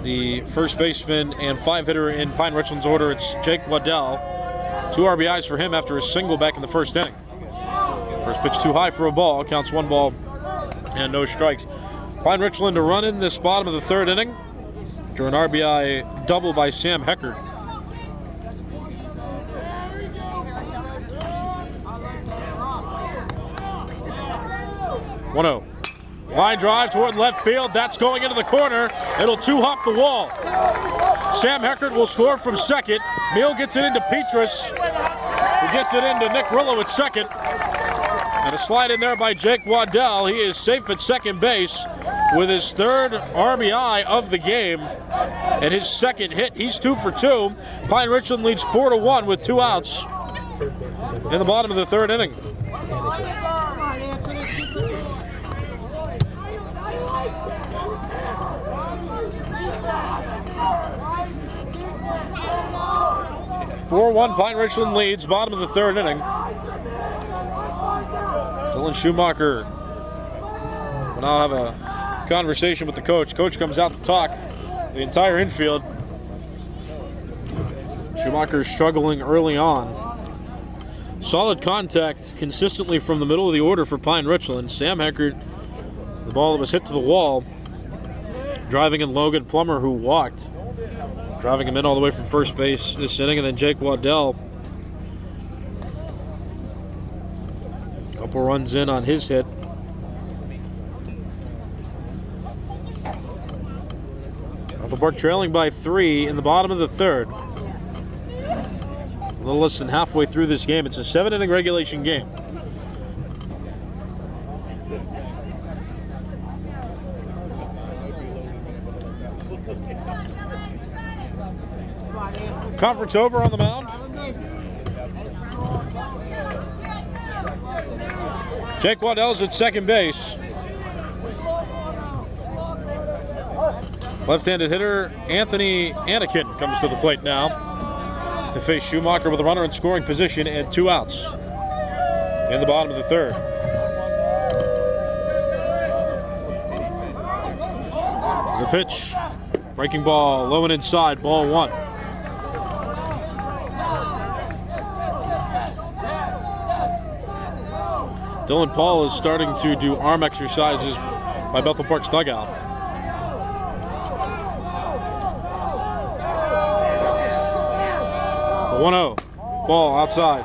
Speaker 2: the first baseman and 5-hitter in Pine-Richland's order. It's Jake Waddell. 2 RBIs for him after a single back in the first inning. First pitch too high for a ball. Counts 1 ball and no strikes. Pine-Richland to run in this bottom of the 3rd inning after an RBI double by Sam Heckert. One 0. Line drive toward left field. That's going into the corner. It'll 2-hop the wall. Sam Heckert will score from second. Meal gets it into Petrus, who gets it into Nick Rillo at second. And a slide in there by Jake Waddell. He is safe at second base with his 3rd RBI of the game and his 2nd hit. He's 2 for 2. Pine-Richland leads 4-1 with 2 outs in the bottom of the 3rd inning. Pine-Richland leads, bottom of the 3rd inning. Dylan Schumacher will now have a conversation with the coach. Coach comes out to talk the entire infield. Schumacher struggling early on. Solid contact consistently from the middle of the order for Pine-Richland. Sam Heckert, the ball that was hit to the wall, driving in Logan Plummer, who walked. Driving him in all the way from first base this inning, and then Jake Waddell. Couple runs in on his hit. Bethel Park trailing by 3 in the bottom of the 3rd. A little less than halfway through this game. It's a 7-inning regulation game. Conference over on the mound. Jake Waddell's at second base. Left-handed hitter Anthony Anakin comes to the plate now to face Schumacher with a runner in scoring position and 2 outs in the bottom of the 3rd. The pitch, breaking ball, low and inside, ball 1. Dylan Paul is starting to do arm exercises by Bethel Park's dugout. The 1-0. Ball outside.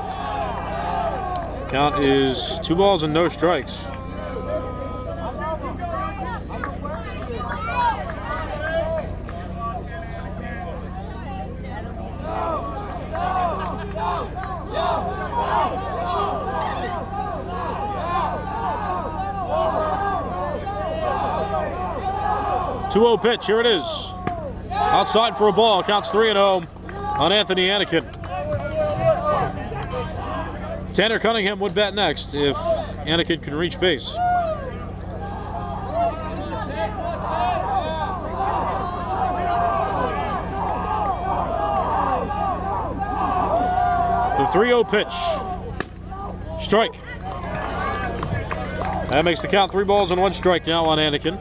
Speaker 2: Count is 2 balls and no strikes. Two-0 pitch, here it is. Outside for a ball, counts 3-0 on Anthony Anakin. Tanner Cunningham would bat next if Anakin can reach base. The 3-0 pitch. Strike. That makes the count 3 balls and 1 strike now on Anakin.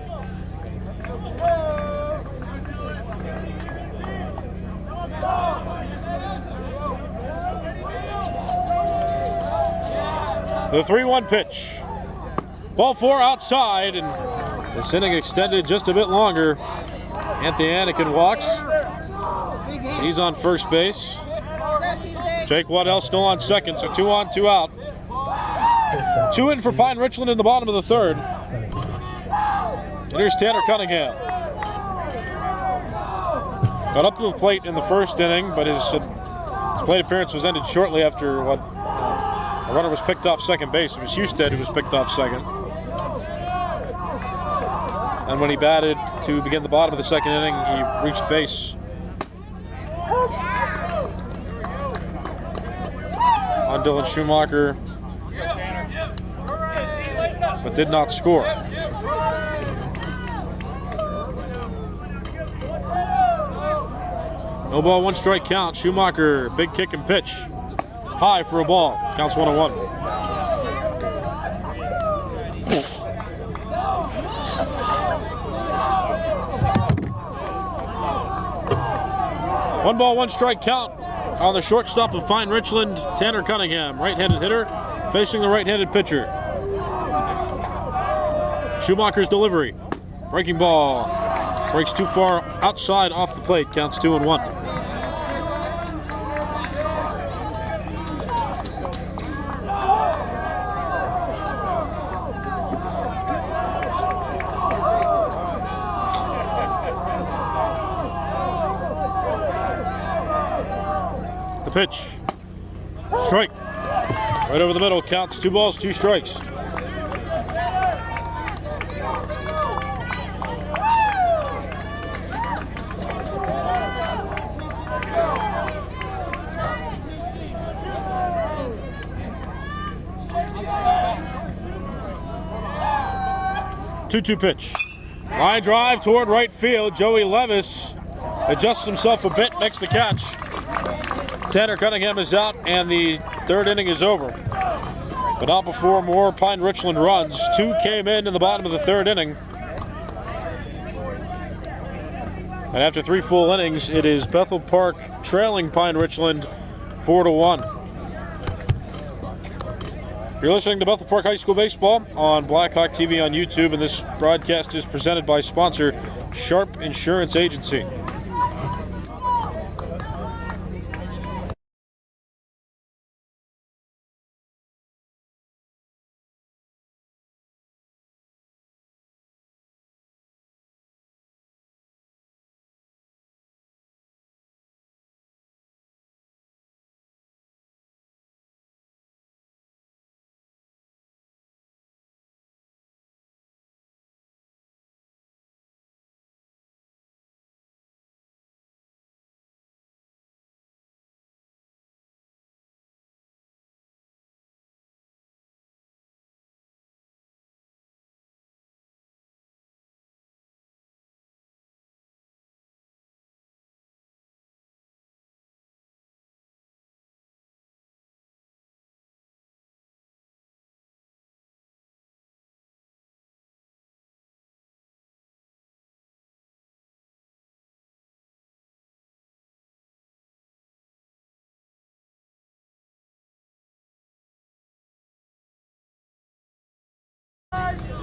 Speaker 2: The 3-1 pitch. Ball 4 outside, and this inning extended just a bit longer. Anthony Anakin walks. He's on first base. Jake Waddell still on second, so 2 on, 2 out. 2 in for Pine-Richland in the bottom of the third. And here's Tanner Cunningham. Got up to the plate in the first inning, but his plate appearance was ended shortly after a runner was picked off second base. It was Husted who was picked off second. And when he batted to begin the bottom of the second inning, he reached base on Dylan Schumacher, but did not score. No ball, 1 strike count. Schumacher, big kick and pitch. High for a ball. Counts 1-1. One ball, 1 strike count on the shortstop of Pine-Richland, Tanner Cunningham, right-handed hitter, facing the right-handed pitcher. Schumacher's delivery. Breaking ball. Breaks too far outside off the plate. Counts 2-1. The pitch. Strike. Right over the middle. Counts 2 balls, 2 strikes. Two pitch. Line drive toward right field. Joey Levis adjusts himself a bit, makes the catch. Tanner Cunningham is out, and the third inning is over. But not before more Pine-Richland runs. 2 came in the bottom of the third inning. And after 3 full innings, it is Bethel Park trailing Pine-Richland 4-1. You're listening to Bethel Park High School Baseball on Blackhawk TV on YouTube, and this broadcast is presented by sponsor Sharp Insurance Agency.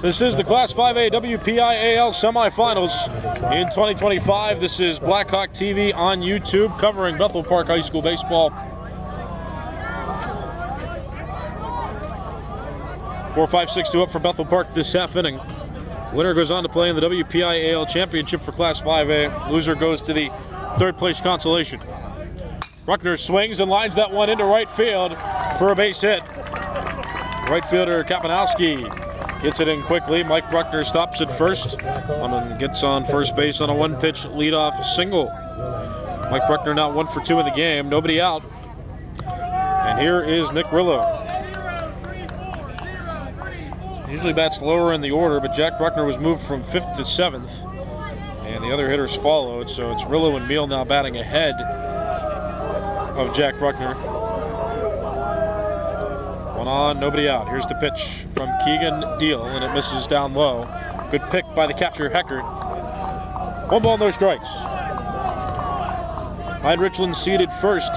Speaker 2: This is the Class 5A WPIAL semifinals in 2025. This is Blackhawk TV on YouTube covering Bethel Park High School baseball. 4-5-6-2 up for Bethel Park this half inning. Winner goes on to play in the WPIAL championship for Class 5A. Loser goes to the third place consolation. Bruckner swings and lines that one into right field for a base hit. Right fielder Kapanowski gets it in quickly. Mike Bruckner stops at first and gets on first base on a 1-pitch leadoff single. Mike Bruckner now 1 for 2 in the game. Nobody out. And here is Nick Rillo. Usually bats lower in the order, but Jack Bruckner was moved from 5th to 7th. And the other hitters followed, so it's Rillo and Meal now batting ahead of Jack Bruckner. 1 on, nobody out. Here's the pitch from Keegan Deal, and it misses down low. Good pick by the catcher, Heckert. 1 ball, no strikes. Pine-Richland seeded first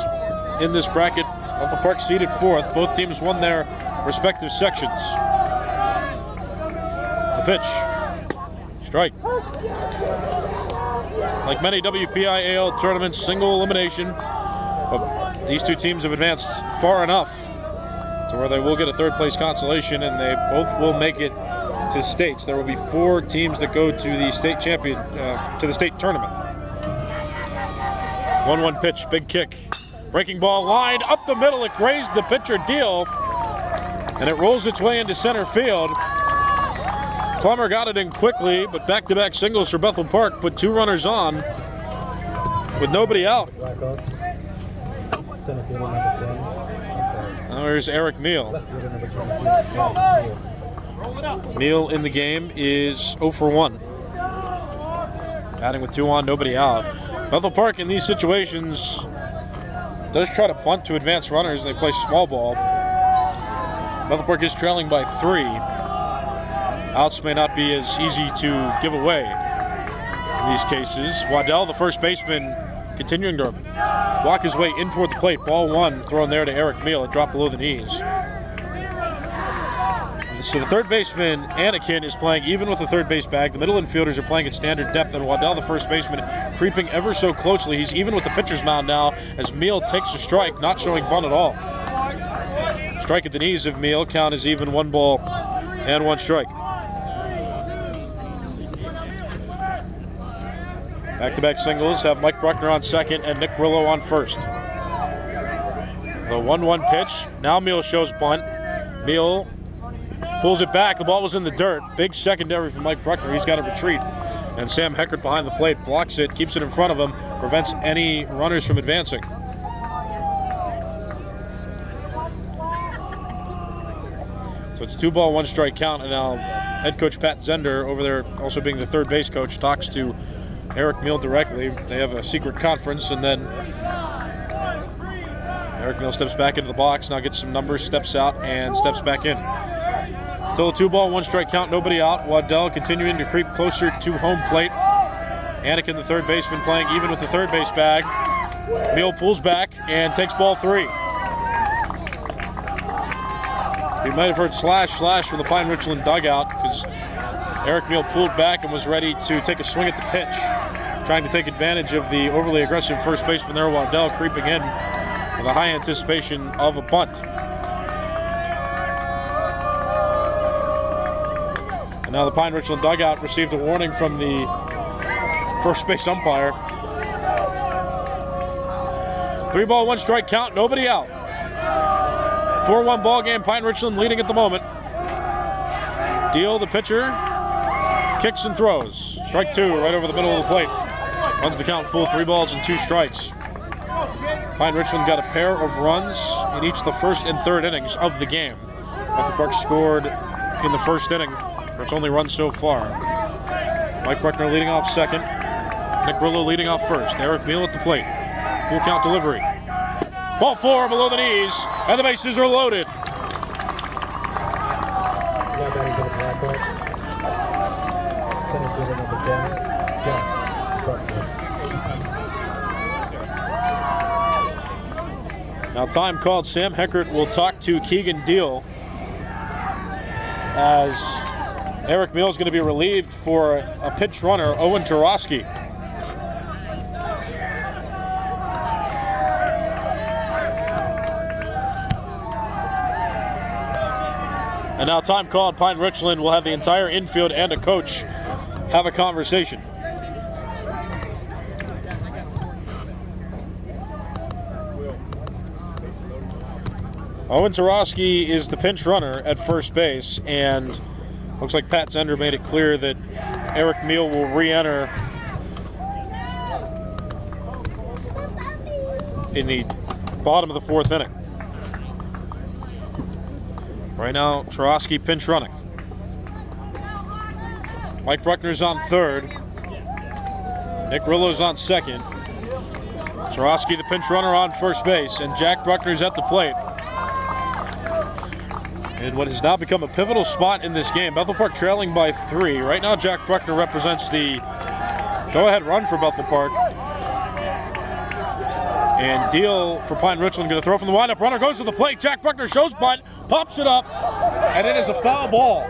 Speaker 2: in this bracket. Bethel Park seeded 4th. Both teams won their respective sections. The pitch. Strike. Like many WPIAL tournaments, single elimination. these two teams have advanced far enough to where they will get a third place consolation, and they both will make it to states. There will be 4 teams that go to the state to the state tournament. 1-1 pitch, big kick. Breaking ball lined up the middle. It grazed the pitcher, Deal, and it rolls its way into center field. Plummer got it in quickly, but back-to-back singles for Bethel Park put 2 runners on with nobody out. Now here's Eric Meal. Meal in the game is 0 for 1. Batting with 2 on, nobody out. Bethel Park in these situations does try to bunt to advance runners, and they play small ball. Bethel Park is trailing by 3. Outs may not be as easy to give away in these cases. Waddell, the first baseman, continuing to walk his way in toward the plate. Ball 1 thrown there to Eric Meal. It dropped below the knees. So the third baseman, Anakin, is playing even with the third base bag. The middle infielders are playing at standard depth, and Waddell, the first baseman, creeping ever so closely. He's even with the pitcher's mound now as Meal takes a strike, not showing bunt at all. Strike at the knees of Meal. Count is even, 1 ball and 1 strike. Back-to-back singles have Mike Bruckner on second and Nick Grillo on first. The 1-1 pitch. Now Meal shows bunt. Meal pulls it back. The ball was in the dirt. Big secondary from Mike Bruckner. He's got to retreat. And Sam Heckert behind the plate blocks it, keeps it in front of him, prevents any runners from advancing. So it's 2 ball, 1 strike count. And now head coach Pat Zender, over there also being the third base coach, talks to Eric Meal directly. They have a secret conference, and then Eric Meal steps back into the box, now gets some numbers, steps out, and steps back in. Still a 2 ball, 1 strike count, nobody out. Waddell continuing to creep closer to home plate. Anakin, the third baseman, playing even with the third base bag. Meal pulls back and takes ball 3. You might have heard slash from the Pine-Richland dugout because Eric Meal pulled back and was ready to take a swing at the pitch, trying to take advantage of the overly aggressive first baseman there, Waddell, creeping in with a high anticipation of a bunt. And now the Pine-Richland dugout received a warning from the first base umpire. 3 ball, 1 strike count, nobody out. 4-1 ball game, Pine-Richland leading at the moment. Deal, the pitcher, kicks and throws. Strike 2 right over the middle of the plate. Runs the count full, 3 balls and 2 strikes. Pine-Richland got a pair of runs in each of the first and third innings of the game. Bethel Park scored in the first inning for its only run so far. Mike Bruckner leading off second. Nick Grillo leading off first. Eric Meal at the plate. Full count delivery. Ball 4 below the knees, and the bases are loaded.
Speaker 1: Center fielder number 10, Jack Bruckner.
Speaker 2: Now time called. Sam Heckert will talk to Keegan Deal as Eric Meal is going to be relieved for a pinch runner, Owen Tarosky. And now time called. Pine-Richland will have the entire infield and a coach have a conversation. Owen Tarosky is the pinch runner at first base, and looks like Pat Zender made it clear that Eric Meal will re-enter in the bottom of the 4th inning. Right now, Tarosky pinch running. Mike Bruckner's on third. Nick Grillo's on second. Tarosky, the pinch runner, on first base, and Jack Bruckner's at the plate. In what has now become a pivotal spot in this game. Bethel Park trailing by 3. Right now, Jack Bruckner represents the go-ahead run for Bethel Park. And Deal for Pine-Richland going to throw from the windup. Runner goes to the plate. Jack Bruckner shows bunt, pops it up, and it is a foul ball.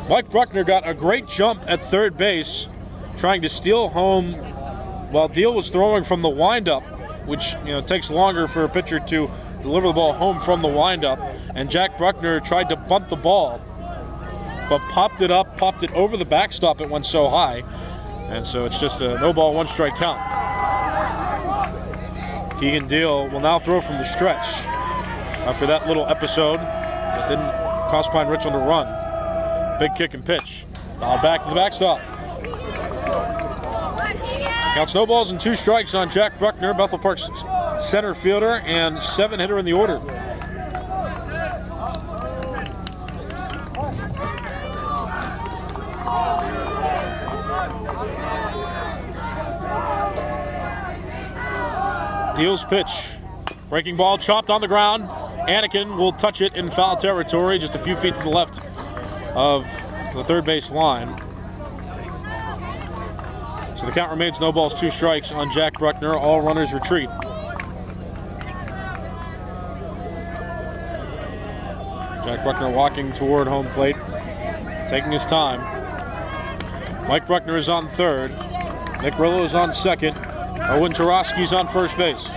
Speaker 2: Mike Bruckner got a great jump at third base, trying to steal home while Deal was throwing from the windup, which takes longer for a pitcher to deliver the ball home from the windup, and Jack Bruckner tried to bunt the ball, but popped it over the backstop. It went so high, and so it's just a no ball, 1 strike count. Keegan Deal will now throw from the stretch after that little episode that didn't cost Pine-Richland a run. Big kick and pitch. Now back to the backstop. Counts no balls and 2 strikes on Jack Bruckner, Bethel Park's center fielder and 7-hitter in the order. Deal's pitch. Breaking ball chopped on the ground. Anakin will touch it in foul territory, just a few feet to the left of the third base line. So the count remains no balls, 2 strikes on Jack Bruckner. All runners retreat. Jack Bruckner walking toward home plate, taking his time. Mike Bruckner is on third. Nick Rillo is on second. Owen Tarosky's on first base.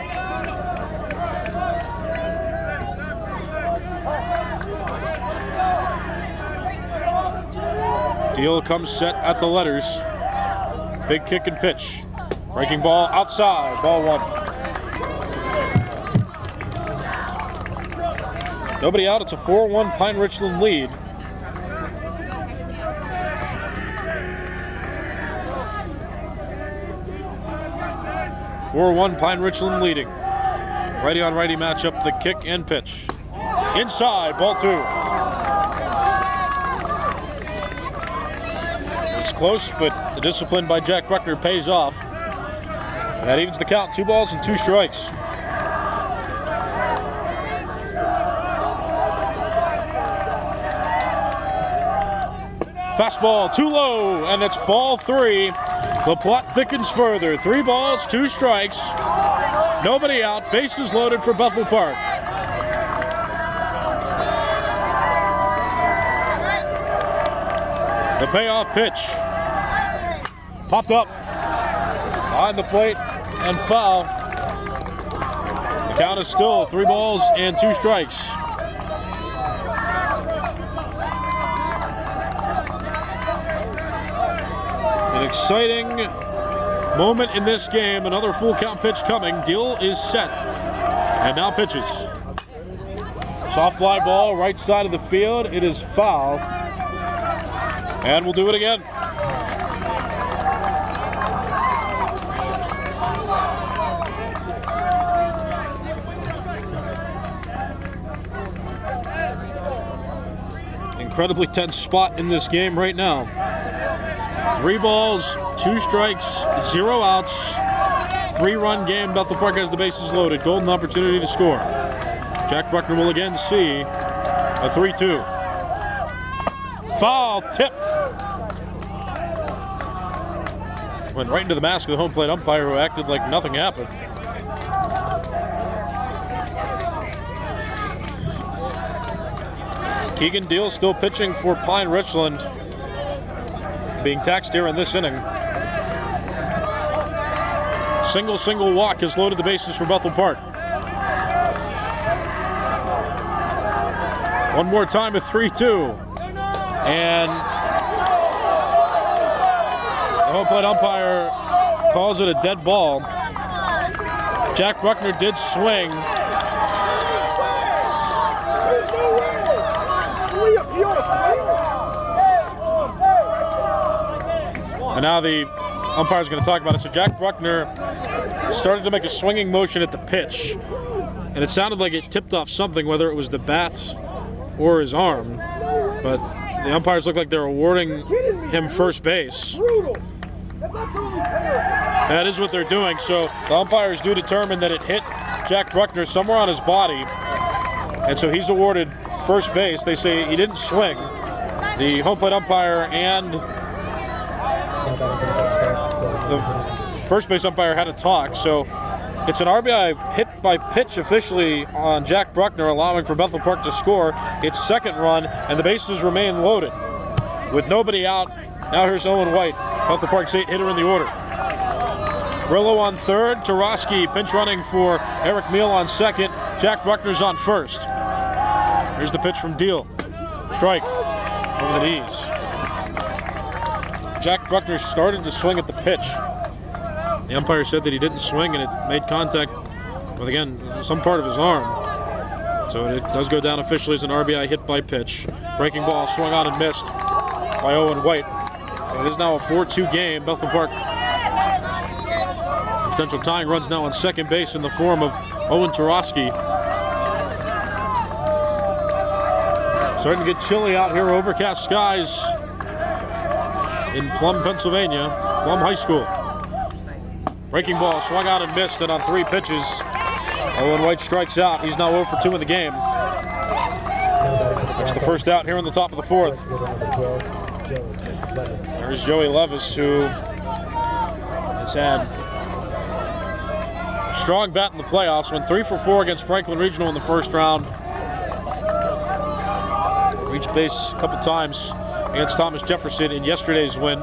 Speaker 2: Deal comes set at the letters. Big kick and pitch. Breaking ball outside. Ball 1. Nobody out. It's a 4-1 Pine-Richland lead. Pine-Richland leading. Righty on righty matchup. The kick and pitch. Inside. Ball 2. Close, but the discipline by Jack Bruckner pays off. That evens the count, 2 balls and 2 strikes. Fastball too low, and it's ball 3. The plot thickens further. 3 balls, 2 strikes. Nobody out. Bases loaded for Bethel Park. The payoff pitch. Popped up on the plate and foul. The count is still 3 balls and 2 strikes. An exciting moment in this game. Another full count pitch coming. Deal is set and now pitches. Soft fly ball right side of the field. It is foul. And we'll do it again. Incredibly tense spot in this game right now. 3 balls, 2 strikes, 0 outs. 3-run game. Bethel Park has the bases loaded. Golden opportunity to score. Jack Bruckner will again see a 3-2. Foul tip. Went right into the mask of the home plate umpire, who acted like nothing happened. Keegan Deal still pitching for Pine-Richland, being taxed here in this inning. Single walk has loaded the bases for Bethel Park. One more time, a 3-2. And the home plate umpire calls it a dead ball. Jack Bruckner did swing. And now the umpire's going to talk about it. So Jack Bruckner started to make a swinging motion at the pitch, and it sounded like it tipped off something, whether it was the bat or his arm. But the umpires look like they're awarding him first base. That is what they're doing. So the umpires do determine that it hit Jack Bruckner somewhere on his body, and so he's awarded first base. They say he didn't swing. The home plate umpire and the first base umpire had a talk. So it's an RBI hit by pitch officially on Jack Bruckner, allowing for Bethel Park to score its second run, and the bases remain loaded. With nobody out, now here's Owen White, Bethel Park's 8th hitter in the order. Rillo on third. Tarosky pinch running for Eric Meal on second. Jack Bruckner's on first. Here's the pitch from Deal. Strike over the knees. Jack Bruckner started to swing at the pitch. The umpire said that he didn't swing and it made contact with, again, some part of his arm. So it does go down officially as an RBI hit by pitch. Breaking ball swung on and missed by Owen White. So it is now a 4-2 game. Bethel Park potential tying runs now on second base in the form of Owen Tarosky. Starting to get chilly out here, overcast skies in Plum, Pennsylvania, Plum High School. Breaking ball swung out and missed, and on 3 pitches, Owen White strikes out. He's now 0 for 2 in the game. That's the first out here in the top of the 4th. There's Joey Levis, who has had a strong bat in the playoffs. Went 3 for 4 against Franklin Regional in the first round. Reached base a couple times against Thomas Jefferson in yesterday's win.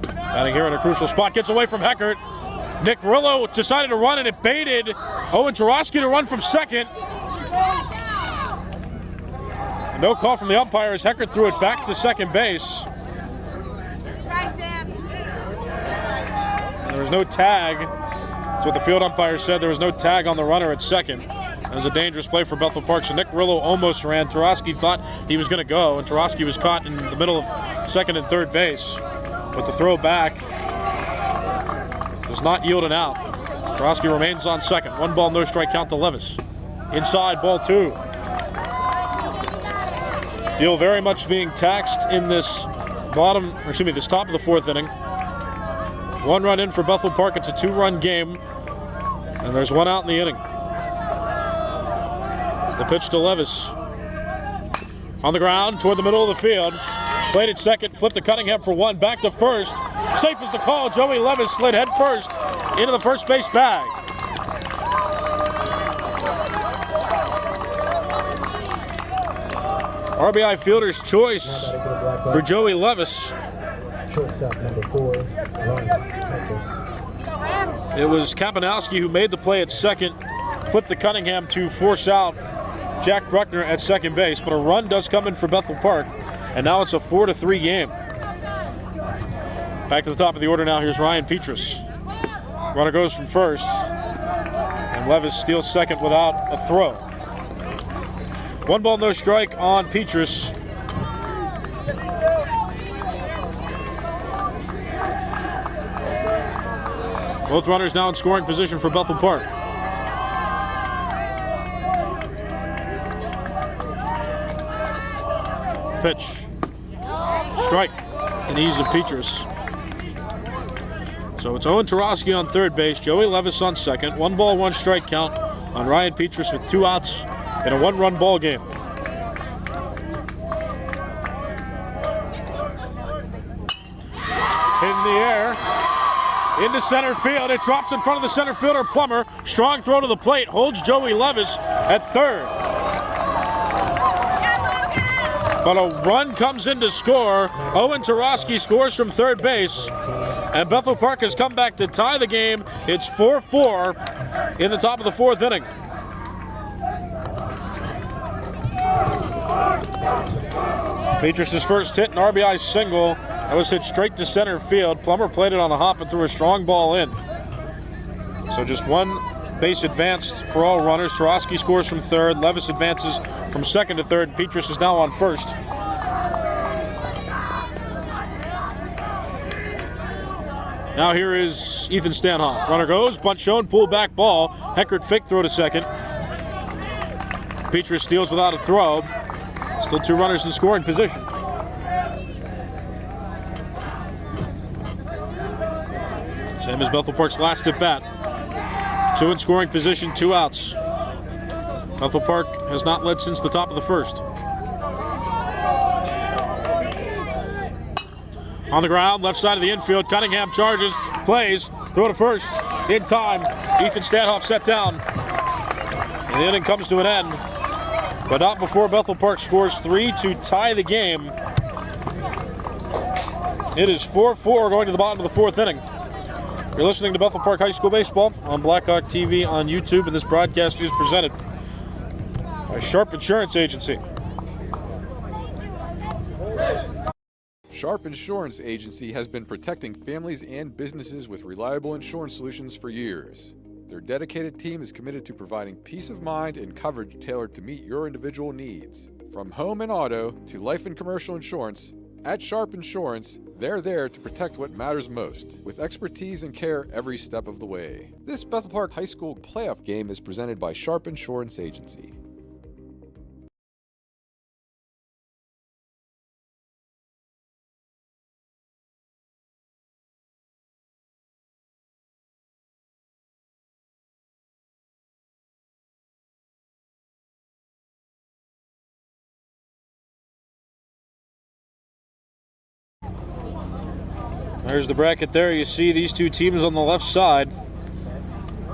Speaker 2: Batting here in a crucial spot, gets away from Heckert. Nick Rillo decided to run and it baited Owen Tarosky to run from second. No call from the umpire as Heckert threw it back to second base. There was no tag. That's what the field umpire said. There was no tag on the runner at second. It was a dangerous play for Bethel Park. So Nick Rillo almost ran. Tarosky thought he was going to go, and Tarosky was caught in the middle of second and third base. But the throw back does not yield an out. Tarosky remains on second. 1 ball, no strike count to Levis. Inside, ball 2. Deal very much being taxed in this this top of the 4th inning. 1 run in for Bethel Park. It's a 2-run game, and there's 1 out in the inning. The pitch to Levis. On the ground, toward the middle of the field. Played at second, flipped to Cunningham for 1, back to first. Safe is the call. Joey Levis slid head first into the first base bag. RBI fielder's choice for Joey Levis.
Speaker 1: Shortstop number 4,
Speaker 2: It was Kapanowski who made the play at second, flipped to Cunningham to force out Jack Bruckner at second base, but a run does come in for Bethel Park, and now it's a 4-3 game. Back to the top of the order now. Here's Ryan Petrus. Runner goes from first, and Levis steals second without a throw. 1 ball, no strike on Petrus. Both runners now in scoring position for Bethel Park. Pitch. Strike. The knees of Petrus. So it's Owen Tarosky on third base, Joey Levis on second. 1 ball, 1 strike count on Ryan Petrus with 2 outs in a 1-run ball game. Hit in the air. Into center field. It drops in front of the center fielder, Plummer. Strong throw to the plate. Holds Joey Levis at third. But a run comes in to score. Owen Tarosky scores from third base. And Bethel Park has come back to tie the game. It's 4-4 in the top of the 4th inning. Petrus' first hit, an RBI single. That was hit straight to center field. Plummer played it on a hop and threw a strong ball in. So just 1 base advanced for all runners. Tarosky scores from third. Levis advances from second to third. Petrus is now on first. Now here is Ethan Stanhoff. Runner goes, bunt shown, pull back ball. Heckert fake throw to second. Petrus steals without a throw. Still 2 runners in scoring position. Same as Bethel Park's last at bat. 2 in scoring position, 2 outs. Bethel Park has not led since the top of the 1st. On the ground, left side of the infield, Cunningham charges, plays, throw to first, in time. Ethan Stanhoff set down. And the inning comes to an end, but not before Bethel Park scores 3 to tie the game. It is 4-4 going to the bottom of the 4th inning. You're listening to Bethel Park High School Baseball on Blackhawk TV on YouTube, and this broadcast is presented by Sharp Insurance Agency.
Speaker 4: Sharp Insurance Agency has been protecting families and businesses with reliable insurance solutions for years. Their dedicated team is committed to providing peace of mind and coverage tailored to meet your individual needs. From home and auto to life and commercial insurance, at Sharp Insurance, they're there to protect what matters most, with expertise and care every step of the way. This Bethel Park High School playoff game is presented by Sharp Insurance Agency.
Speaker 2: There's the bracket there. You see these two teams on the left side.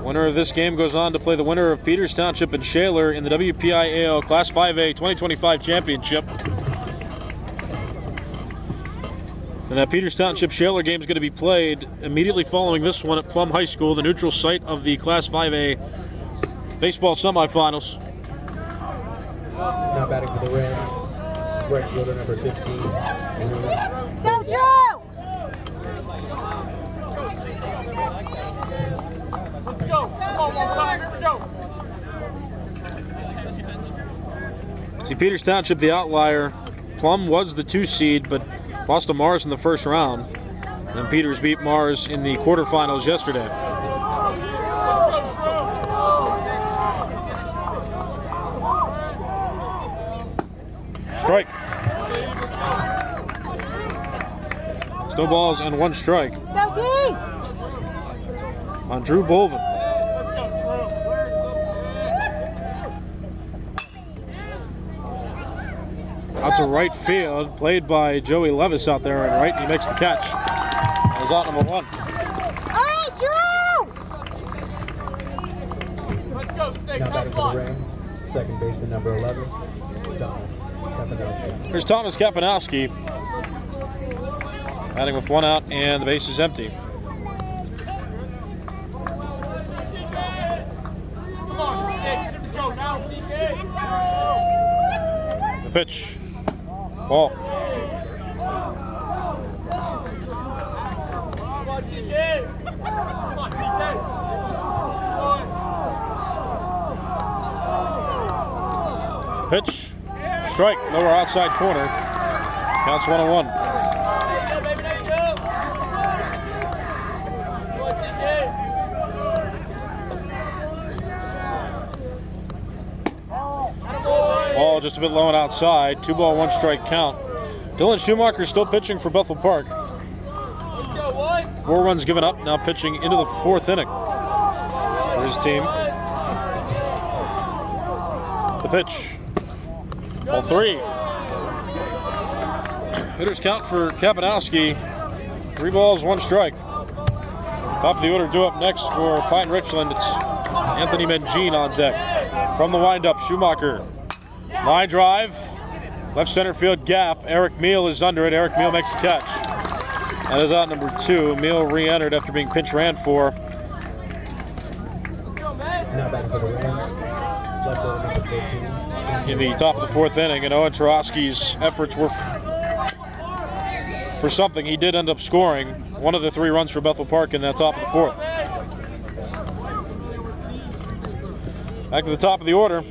Speaker 2: Winner of this game goes on to play the winner of Peters Township and Shaler in the WPIAL Class 5A 2025 Championship. And that Peters Township Shaler game is going to be played immediately following this one at Plum High School, the neutral site of the Class 5A baseball semifinals.
Speaker 1: Now batting for the Rams, right fielder number 15.
Speaker 3: Go, Joe! Let's go. Come on, one time. Here we go.
Speaker 2: See, Peters Township, the outlier. Plum was the 2 seed, but lost to Mars in the first round. And then Peters beat Mars in the quarterfinals yesterday. Strike. No balls and 1 strike
Speaker 3: Go, D!
Speaker 2: on Drew Bolvin. Out to right field, played by Joey Levis out there in right. He makes the catch. That was out number 1.
Speaker 3: All right, Drew! Let's go, Snakes.
Speaker 1: Now batting for the Rams, second baseman number 11, Thomas Kapanowski.
Speaker 2: Here's Thomas Kapanowski, batting with 1 out and the base is empty.
Speaker 3: Come on, Snakes. Here we go. Now, TK.
Speaker 2: The pitch. Ball.
Speaker 3: Come on, TK. Come on, TK.
Speaker 2: Pitch. Strike. Lower outside corner. Counts 1-1. Ball just a bit low and outside. 2 ball, 1 strike count. Dylan Schumacher still pitching for Bethel Park.
Speaker 3: Let's go, 1.
Speaker 2: 4 runs given up, now pitching into the 4th inning for his team. The pitch. Ball 3. Hitters count for Kapanowski. 3 balls, 1 strike. Top of the order due up next for Pine-Richland. It's Anthony Mangine on deck. From the windup, Schumacher. Line drive. Left center field gap. Eric Meal is under it. Eric Meal makes the catch. That is out number 2. Meal re-entered after being pinch ran for.
Speaker 1: Now batting for the Rams, left fielder number 13.
Speaker 2: In the top of the 4th inning, and Owen Tarowski's efforts were for something. He did end up scoring one of the 3 runs for Bethel Park in that top of the 4th. Back to the top of the order.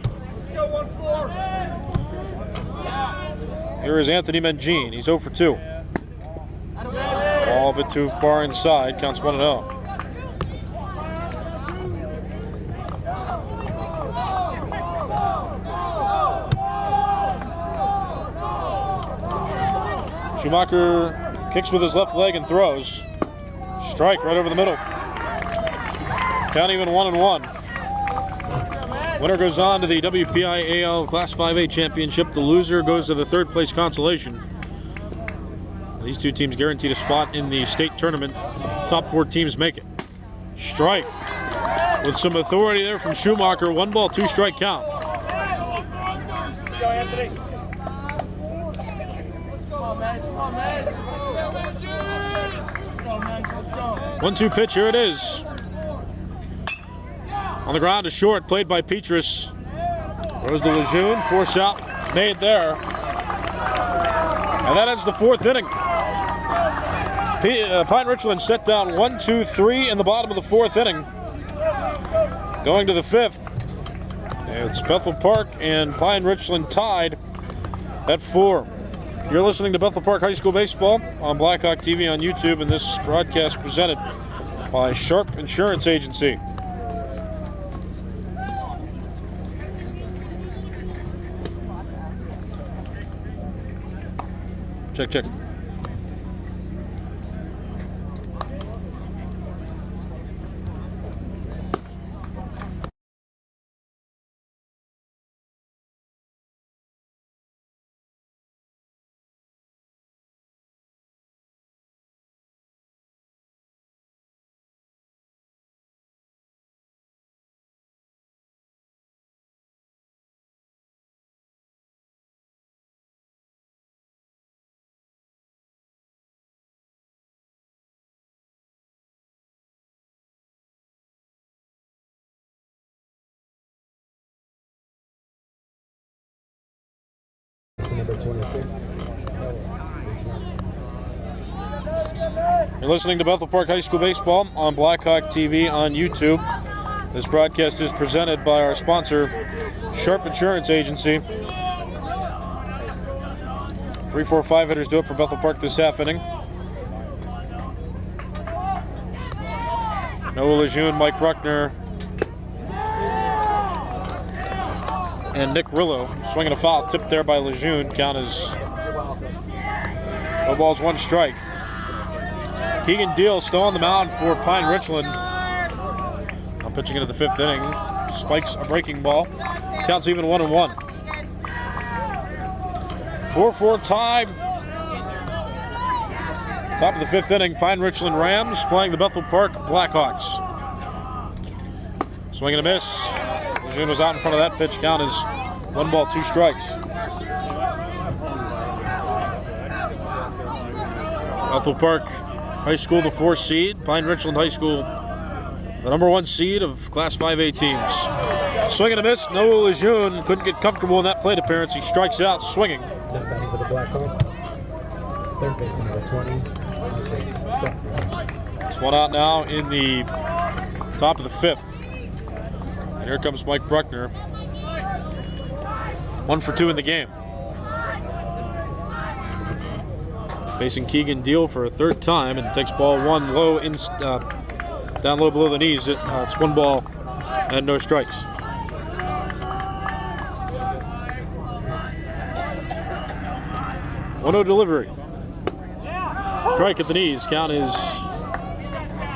Speaker 2: Here is Anthony Mangine. He's 0 for 2. Ball a bit too far inside. Counts 1-0. Schumacher kicks with his left leg and throws. Strike right over the middle. Count even 1-1. Winner goes on to the WPIAL Class 5A Championship. The loser goes to the 3rd place consolation. These 2 teams guaranteed a spot in the state tournament. Top 4 teams make it. Strike. With some authority there from Schumacher. 1 ball, 2 strike count.
Speaker 3: Go, Anthony. Let's go, man. Come on, man.
Speaker 2: 1-2 pitch, here it is. On the ground is short, played by Petrus. Goes to Lejeune, force out, made there. And that ends the fourth inning. Pine-Richland set down 1-2-3 in the bottom of the fourth inning. Going to the fifth, it's Bethel Park and Pine-Richland tied at 4. You're listening to Bethel Park High School Baseball on Blackhawk TV on YouTube, and this broadcast presented by Sharp Insurance Agency. Check.
Speaker 1: Number 26.
Speaker 2: You're listening to Bethel Park High School Baseball on Blackhawk TV on YouTube. This broadcast is presented by our sponsor, Sharp Insurance Agency. 3-4-5 hitters do it for Bethel Park this half inning. Noah Lejeune, Mike Bruckner, and Nick Rillo. Swinging a foul, tipped there by Lejeune. Count is no balls, 1 strike. Keegan Deal still on the mound for Pine-Richland. I'm pitching into the 5th inning. Spikes a breaking ball. Counts even 1-1. 4-4 tie. Top of the 5th inning, Pine-Richland Rams playing the Bethel Park Blackhawks. Swing and a miss. Lejeune was out in front of that pitch. Count is 1 ball, 2 strikes. Bethel Park High School, the 4th seed. Pine-Richland High School, the number 1 seed of Class 5A teams. Swing and a miss. Noah Lejeune couldn't get comfortable in that plate appearance. He strikes out swinging.
Speaker 1: Not batting for the Blackhawks. Third baseman number 20.
Speaker 2: It's one out now in the top of the 5th. And here comes Mike Bruckner. 1 for 2 in the game. Facing Keegan Deal for a 3rd time, and takes ball 1 low, down low below the knees. It's 1 ball and no strikes. One-0 delivery. Strike at the knees. Count is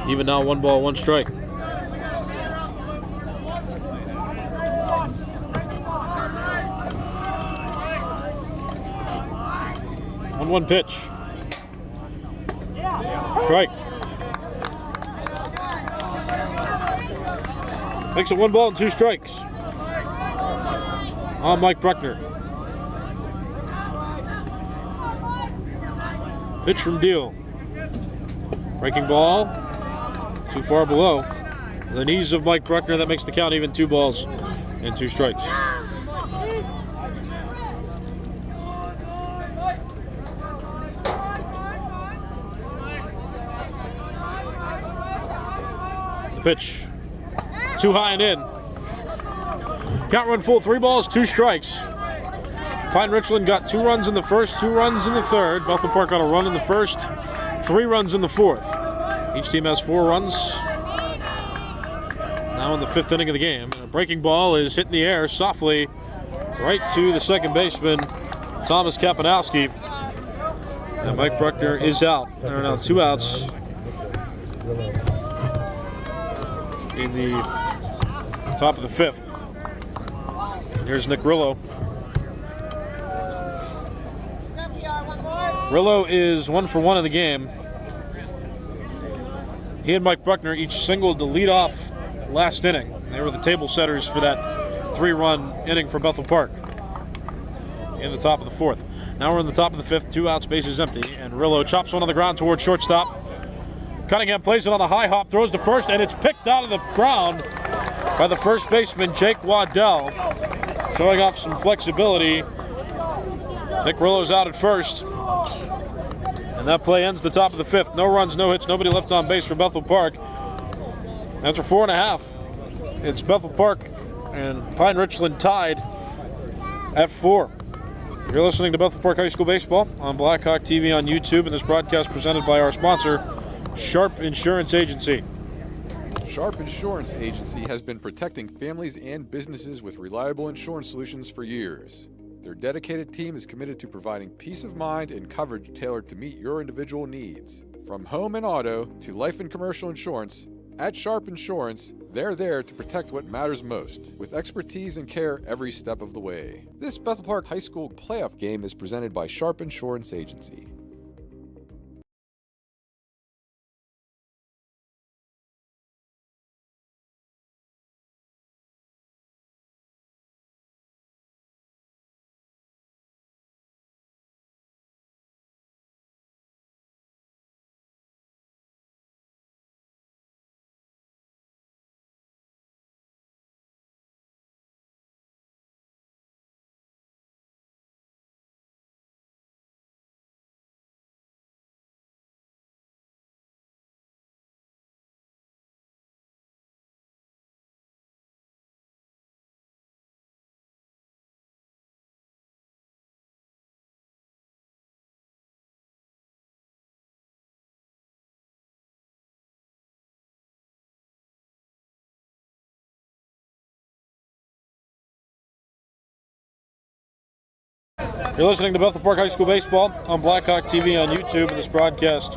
Speaker 2: even now, 1 ball, 1 strike. One pitch. Strike. Makes it 1 ball and 2 strikes. On Mike Bruckner. Pitch from Deal. Breaking ball. Too far below the knees of Mike Bruckner. That makes the count even, 2 balls and 2 strikes. Pitch. Too high and in. Count run full, 3 balls, 2 strikes. Pine-Richland got 2 runs in the 1st, 2 runs in the 3rd. Bethel Park got a run in the 1st, 3 runs in the 4th. Each team has 4 runs. Now in the 5th inning of the game. And a breaking ball is hit in the air softly right to the second baseman, Thomas Kapanowski. And Mike Bruckner is out. There are now 2 outs in the top of the 5th. Here's Nick Rillo. Rillo is 1 for 1 in the game. He and Mike Bruckner each singled the leadoff last inning. They were the table setters for that 3-run inning for Bethel Park in the top of the 4th. Now we're in the top of the 5th, 2 outs, bases empty, and Rillo chops one on the ground towards shortstop. Cunningham plays it on a high hop, throws to first, and it's picked out of the ground by the first baseman, Jake Waddell, showing off some flexibility. Nick Rillo's out at first. And that play ends the top of the fifth. No runs, no hits, nobody left on base for Bethel Park. After 4.5, it's Bethel Park and Pine-Richland tied at 4. You're listening to Bethel Park High School Baseball on Blackhawk TV on YouTube, and this broadcast presented by our sponsor, Sharp Insurance Agency.
Speaker 4: Sharp Insurance Agency has been protecting families and businesses with reliable insurance solutions for years. Their dedicated team is committed to providing peace of mind and coverage tailored to meet your individual needs. From home and auto to life and commercial insurance, at Sharp Insurance, they're there to protect what matters most, with expertise and care every step of the way. This Bethel Park High School playoff game is presented by Sharp Insurance Agency.
Speaker 2: You're listening to Bethel Park High School Baseball on Blackhawk TV on YouTube, and this broadcast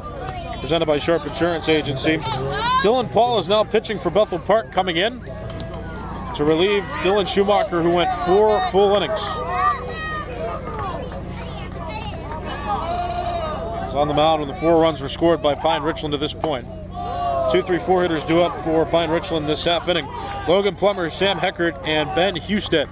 Speaker 2: presented by Sharp Insurance Agency. Dylan Paul is now pitching for Bethel Park, coming in to relieve Dylan Schumacher, who went 4 full innings. He's on the mound when the 4 runs were scored by Pine-Richland to this point. 2, 3, 4 hitters due up for Pine-Richland this half inning. Logan Plummer, Sam Heckert, and Ben Husted.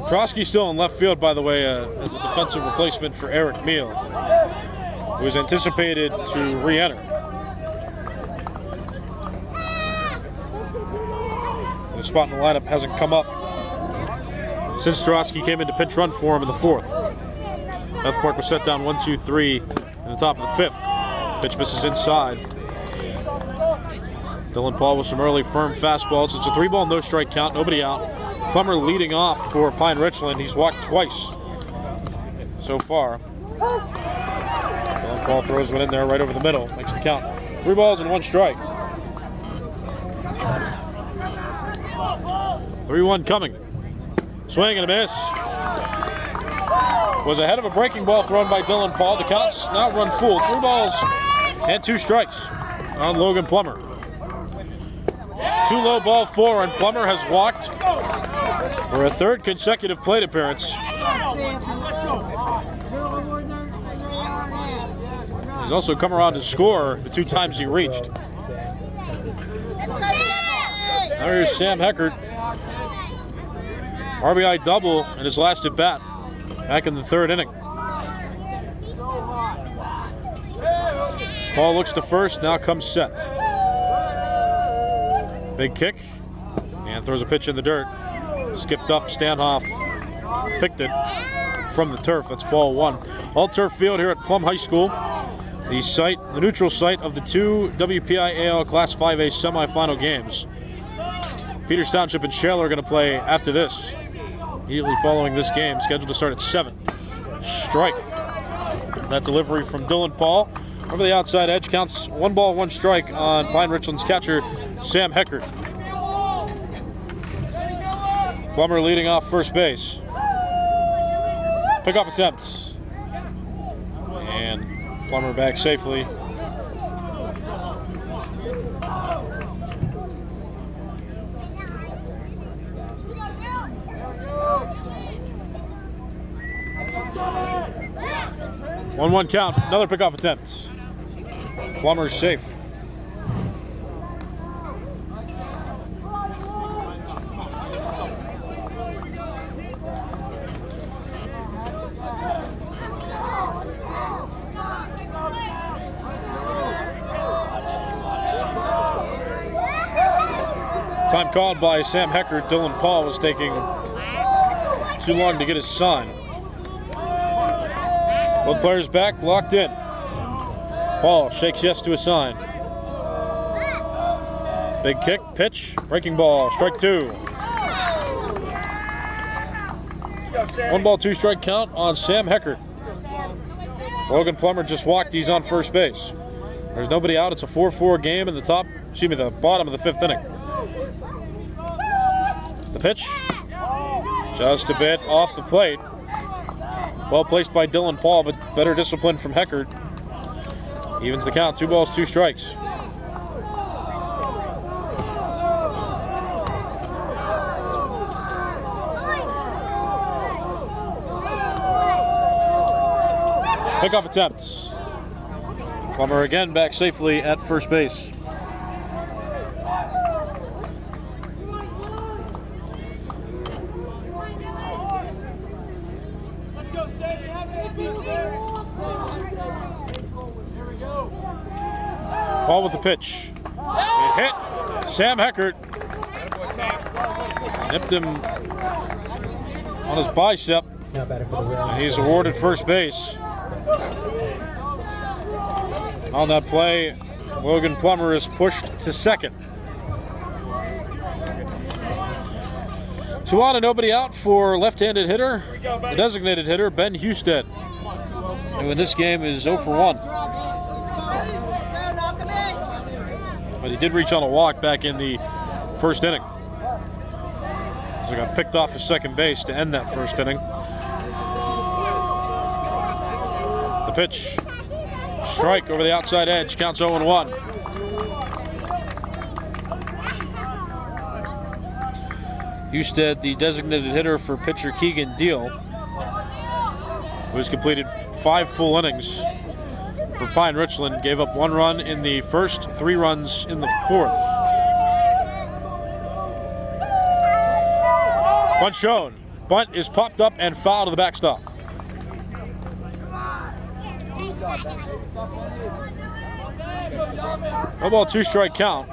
Speaker 2: Trotsky still in left field, by the way, as a defensive replacement for Eric Meal, who is anticipated to re-enter. The spot in the lineup hasn't come up since Trotsky came into pinch run for him in the 4th. Bethel Park was set down 1-2-3 in the top of the 5th. Pitch misses inside. Dylan Paul with some early firm fastballs. It's a 3-ball, no strike count, nobody out. Plummer leading off for Pine-Richland. He's walked twice so far. Dylan Paul throws one in there right over the middle. Makes the count. 3 balls and 1 strike. 3-1 coming. Swing and a miss. Was ahead of a breaking ball thrown by Dylan Paul. The count's now run full. 3 balls and 2 strikes on Logan Plummer. 2 low ball 4, and Plummer has walked for a 3rd consecutive plate appearance. He's also come around to score the 2 times he reached. There's Sam Heckert. RBI double in his last at bat back in the 3rd inning. Paul looks to first, now comes set. Big kick, and throws a pitch in the dirt. Skipped up, Stanhoff picked it from the turf. That's ball 1. All turf field here at Plum High School. The neutral site of the 2 WPIAL Class 5A semifinal games. Peters Township and Shell are going to play after this. Immediately following this game, scheduled to start at 7. Strike. That delivery from Dylan Paul over the outside edge counts 1 ball, 1 strike on Pine-Richland's catcher, Sam Heckert. Plummer leading off first base. Pickoff attempt. And Plummer back safely. One count, another pickoff attempt. Plummer's safe. Time called by Sam Heckert. Dylan Paul was taking too long to get his sign. Both players back, locked in. Paul shakes yes to a sign. Big kick, pitch, breaking ball, strike two. 1 ball, 2 strike count on Sam Heckert. Logan Plummer just walked, he's on first base. There's nobody out, it's a 4-4 game in the bottom of the 5th inning. The pitch, just a bit off the plate. Well placed by Dylan Paul, but better discipline from Heckert. Evens the count, 2 balls, 2 strikes. Pickoff attempts. Plummer again back safely at first base.
Speaker 3: Let's go, Sam. You have anything there?
Speaker 2: Paul with the pitch. It hit. Sam Heckert nipped him on his bicep. And he's awarded first base. On that play, Logan Plummer is pushed to second. 2 on and nobody out for left-handed hitter, the designated hitter, Ben Husted, who in this game is 0 for 1. But he did reach on a walk back in the first inning. So he got picked off his second base to end that first inning. The pitch. Strike over the outside edge, counts 0-1. Husted, the designated hitter for pitcher Keegan Deal, who has completed 5 full innings for Pine-Richland, gave up 1 run in the first, 3 runs in the 4th. Bunt shown. Bunt is popped up and foul to the backstop. 1 ball, 2 strike count.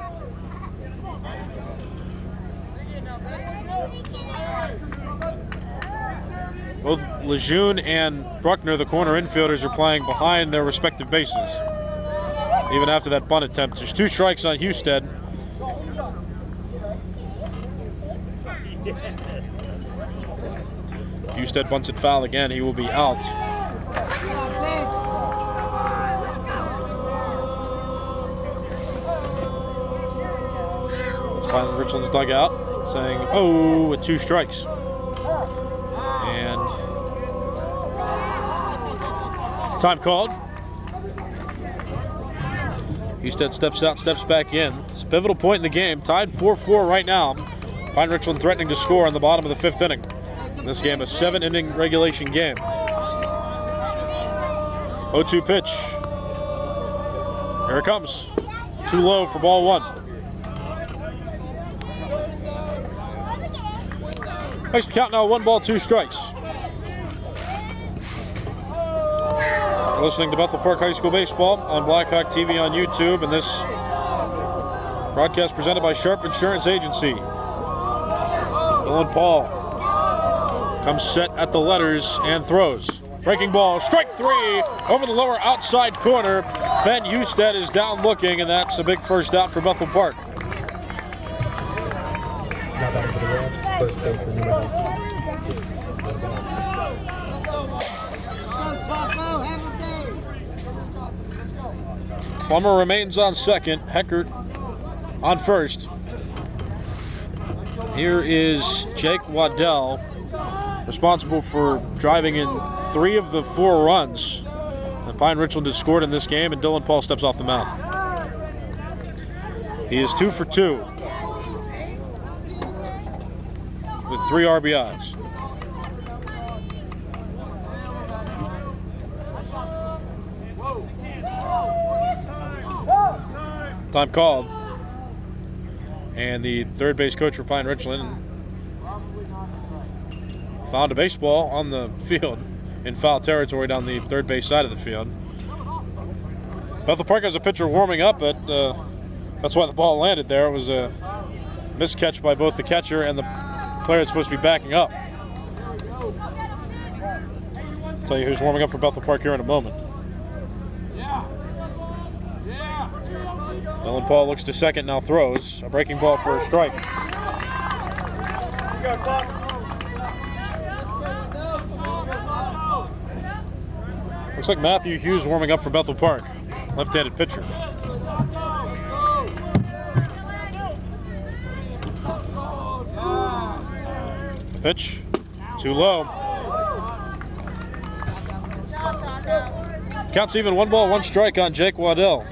Speaker 2: Both Lejeune and Bruckner, the corner infielders, are playing behind their respective bases. Even after that bunt attempt, there's 2 strikes on Husted. Husted bunts it foul again, he will be out. Pine-Richland's dugout saying, oh, with 2 strikes. And time called. Husted steps out, steps back in. It's a pivotal point in the game. Tied 4-4 right now. Pine-Richland threatening to score on the bottom of the 5th inning. In this game, a 7-inning regulation game. 0-2 pitch. Here it comes. Too low for ball 1. Makes the count now 1 ball, 2 strikes. You're listening to Bethel Park High School Baseball on Blackhawk TV on YouTube, and this broadcast presented by Sharp Insurance Agency. Dylan Paul comes set at the letters and throws. Breaking ball, strike 3 over the lower outside corner. Ben Husted is down looking, and that's a big first out for Bethel Park.
Speaker 1: Now back for the Rams, first baseman number 19.
Speaker 2: Plummer remains on second, Heckert on first. Here is Jake Waddell, responsible for driving in 3 of the 4 runs that Pine-Richland has scored in this game, and Dylan Paul steps off the mound. He is 2 for 2 with 3 RBIs. Time called. And the third base coach for Pine-Richland found a baseball on the field in foul territory down the third base side of the field. Bethel Park has a pitcher warming up, but that's why the ball landed there. It was a miscatch by both the catcher and the player that's supposed to be backing up. Tell you who's warming up for Bethel Park here in a moment. Dylan Paul looks to second, now throws. A breaking ball for a strike. Looks like Matthew Hughes warming up for Bethel Park. Left-handed pitcher. Pitch, too low. Counts even, 1 ball, 1 strike on Jake Waddell.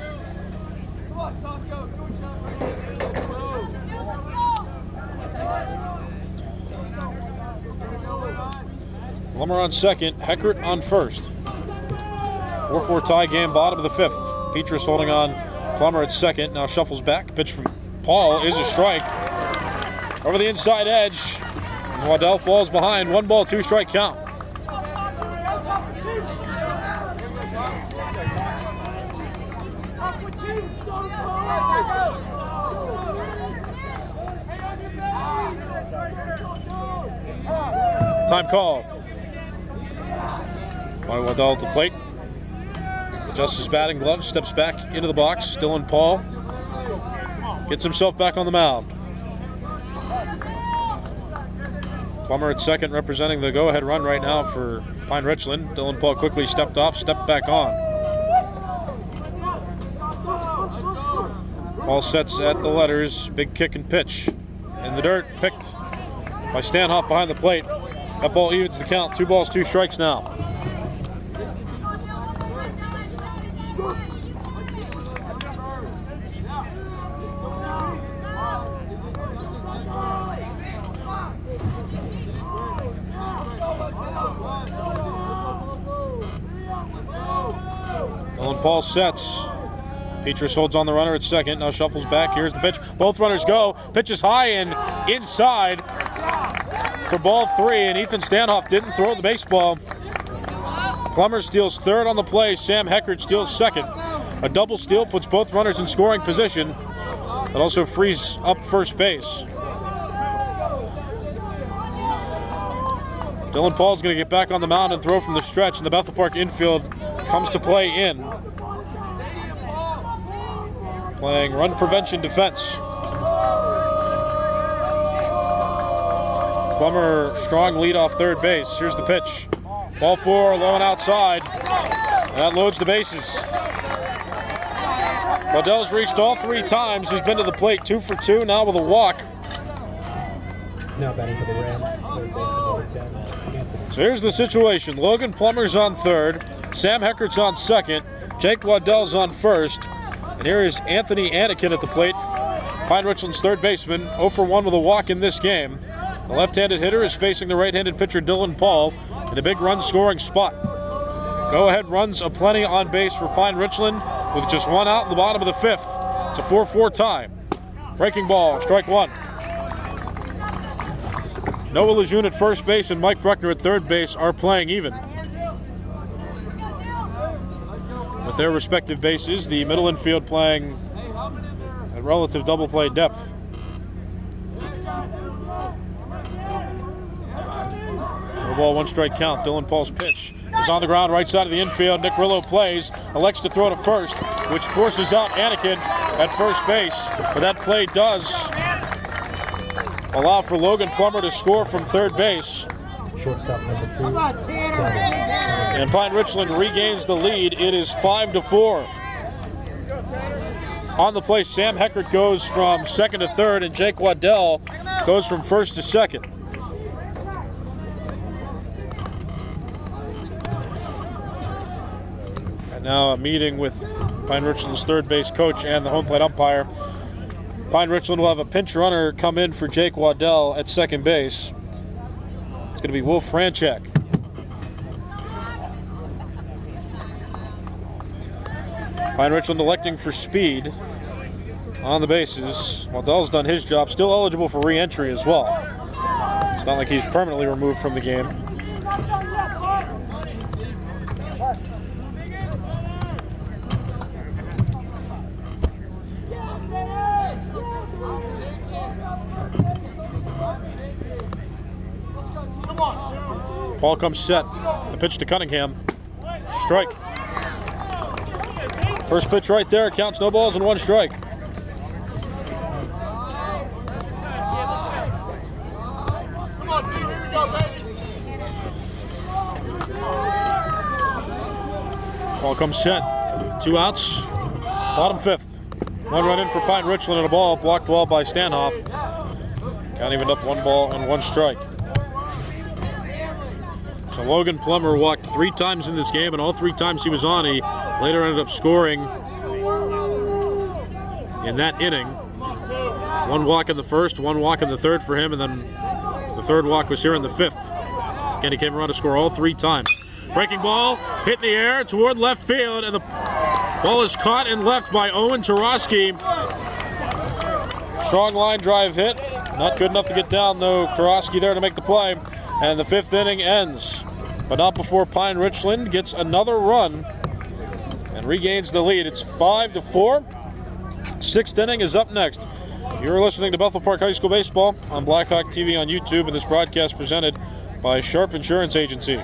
Speaker 2: Plummer on second, Heckert on first. 4-4 tie game, bottom of the 5th. Petrus holding on Plummer at second, now shuffles back. Pitch from Paul is a strike. Over the inside edge. Waddell falls behind. 1 ball, 2 strike count. Time called. By Waddell at the plate. Adjusts his batting glove, steps back into the box. Dylan Paul gets himself back on the mound. Plummer at second, representing the go-ahead run right now for Pine-Richland. Dylan Paul quickly stepped off, stepped back on. Paul sets at the letters, big kick and pitch. In the dirt, picked by Stanhoff behind the plate. That ball evens the count, 2 balls, 2 strikes now. Dylan Paul sets. Petrus holds on the runner at second. Now shuffles back. Here's the pitch. Both runners go. Pitch is high and inside for ball 3. And Ethan Stanhoff didn't throw the baseball. Plummer steals third on the play. Sam Heckert steals second. A double steal puts both runners in scoring position. It also frees up first base. Dylan Paul's going to get back on the mound and throw from the stretch, and the Bethel Park infield comes to play in. Playing run prevention defense. Plummer, strong lead off third base. Here's the pitch. Ball 4, low and outside. That loads the bases. Waddell's reached all 3 times. He's been to the plate 2 for 2, now with a walk.
Speaker 1: Now batting for the Rams, third baseman number 10.
Speaker 2: So here's the situation. Logan Plummer's on third. Sam Heckert's on second. Jake Waddell's on first. And here is Anthony Anakin at the plate. Pine-Richland's third baseman, 0 for 1 with a walk in this game. The left-handed hitter is facing the right-handed pitcher Dylan Paul in a big run-scoring spot. Go-ahead runs aplenty on base for Pine-Richland with just 1 out in the bottom of the 5th. It's a 4-4 tie. Breaking ball, strike 1. Noah Lejeune at first base and Mike Bruckner at third base are playing even. With their respective bases, the middle infield playing at relative double play depth. No ball, 1 strike count. Dylan Paul's pitch is on the ground, right side of the infield. Nick Rillo plays, elects to throw to first, which forces out Anakin at first base. But that play does allow for Logan Plummer to score from third base.
Speaker 1: Shortstop number 2.
Speaker 2: And Pine-Richland regains the lead. It is 5-4. On the play, Sam Heckert goes from second to third, and Jake Waddell goes from first to second. And now a meeting with Pine-Richland's third base coach and the home plate umpire. Pine-Richland will have a pinch runner come in for Jake Waddell at second base. It's going to be Wolf Franchek. Pine-Richland electing for speed on the bases. Waddell's done his job, still eligible for re-entry as well. It's not like he's permanently removed from the game. Ball comes set. The pitch to Cunningham. Strike. First pitch right there. Counts no balls and 1 strike. Ball comes set. 2 outs. Bottom 5th. 1 run in for Pine-Richland and a ball. Blocked well by Stanhoff. Count evened up 1 ball and 1 strike. So Logan Plummer walked 3 times in this game, and all 3 times he was on, he later ended up scoring in that inning. 1 walk in the first, 1 walk in the third for him, and then the 3rd walk was here in the 5th. Again, he came around to score all 3 times. Breaking ball, hit in the air toward left field, and the ball is caught and left by Owen Tarosky. Strong line drive hit. Not good enough to get down, though. Tarosky there to make the play. And the 5th inning ends, but not before Pine-Richland gets another run and regains the lead. It's 5-4. 6th inning is up next. You're listening to Bethel Park High School Baseball on Blackhawk TV on YouTube, and this broadcast presented by Sharp Insurance Agency.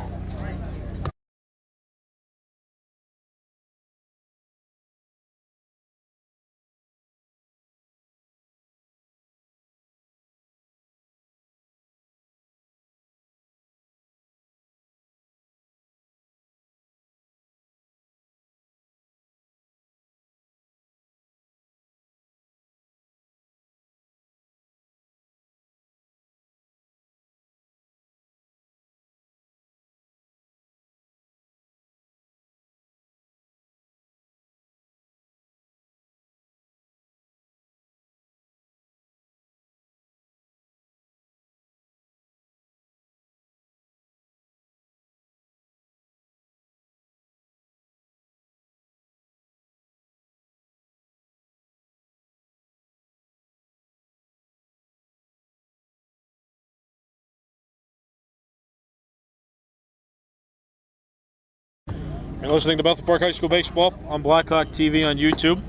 Speaker 2: You're listening to Bethel Park High School Baseball on Blackhawk TV on YouTube.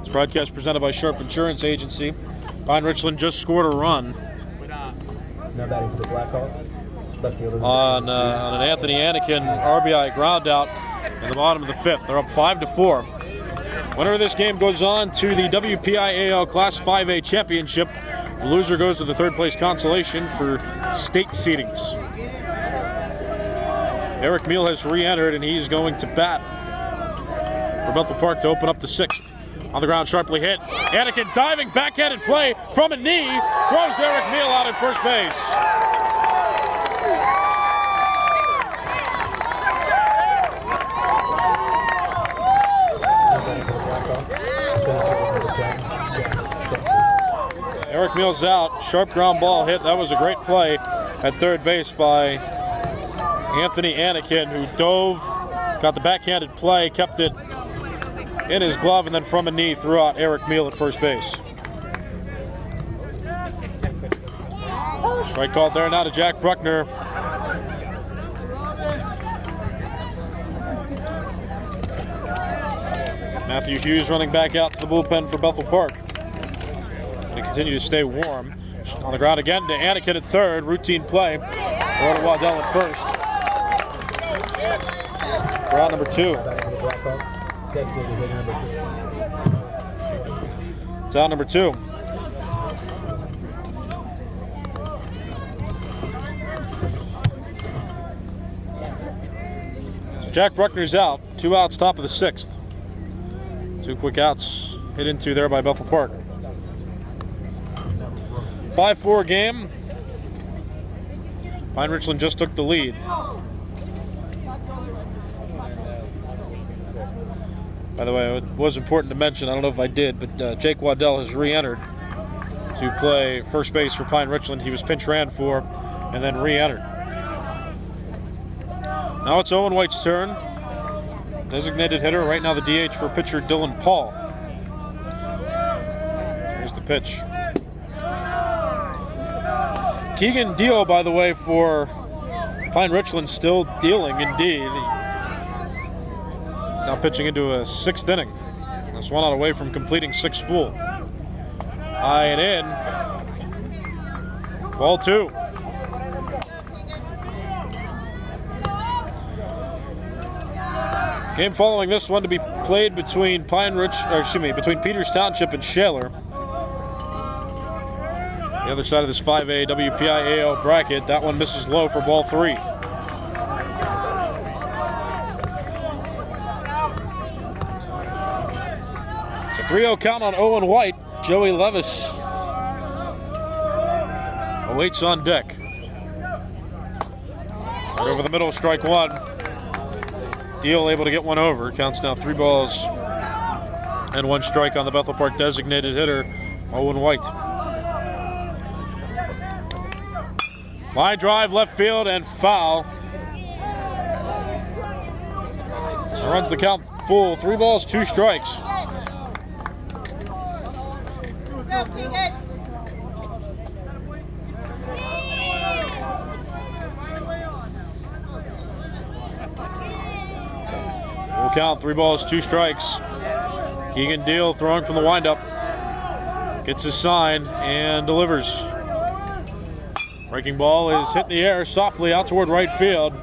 Speaker 2: This broadcast presented by Sharp Insurance Agency. Pine-Richland just scored a run
Speaker 1: Now batting for the Blackhawks.
Speaker 2: on an Anthony Anakin RBI ground out in the bottom of the 5th. They're up 5-4. Winner of this game goes on to the WPIAL Class 5A Championship. The loser goes to the 3rd place consolation for state seedings. Eric Meal has re-entered, and he's going to bat for Bethel Park to open up the 6th. On the ground, sharply hit. Anakin diving, backhanded play from a knee. Throws Eric Meal out at first base. Eric Meal's out. Sharp ground ball hit. That was a great play at 3rd base by Anthony Anakin, who dove, got the backhanded play, kept it in his glove, and then from a knee threw out Eric Meal at first base. Strike called there now to Jack Bruckner. Matthew Hughes running back out to the bullpen for Bethel Park. Going to continue to stay warm. On the ground again to Anakin at 3rd. Routine play. Throw to Waddell at 1st. Round number 2. Down number 2. So Jack Bruckner's out. 2 outs, top of the 6th. 2 quick outs hit into there by Bethel Park. 5-4 game. Pine-Richland just took the lead. By the way, it was important to mention, I don't know if I did, but Jake Waddell has re-entered to play first base for Pine-Richland. He was pinch ran for and then re-entered. Now it's Owen White's turn. Designated hitter, right now the DH for pitcher Dylan Paul. Here's the pitch. Keegan Dio, by the way, for Pine-Richland, still dealing indeed. Now pitching into a 6th inning. That's 1 out away from completing 6 full. High and in. Ball 2. Game following this one to be played between between Peters Township and Shaler. The other side of this 5A WPIAL bracket, that one misses low for ball 3. It's a 3-0 count on Owen White. Joey Levis awaits on deck. Right over the middle, strike 1. Deal able to get one over. Counts now 3 balls and 1 strike on the Bethel Park designated hitter, Owen White. Line drive, left field, and foul. That runs the count full. 3 balls, 2 strikes. Full count, 3 balls, 2 strikes. Keegan Deal throwing from the windup. Gets his sign and delivers. Breaking ball is hit in the air softly out toward right field.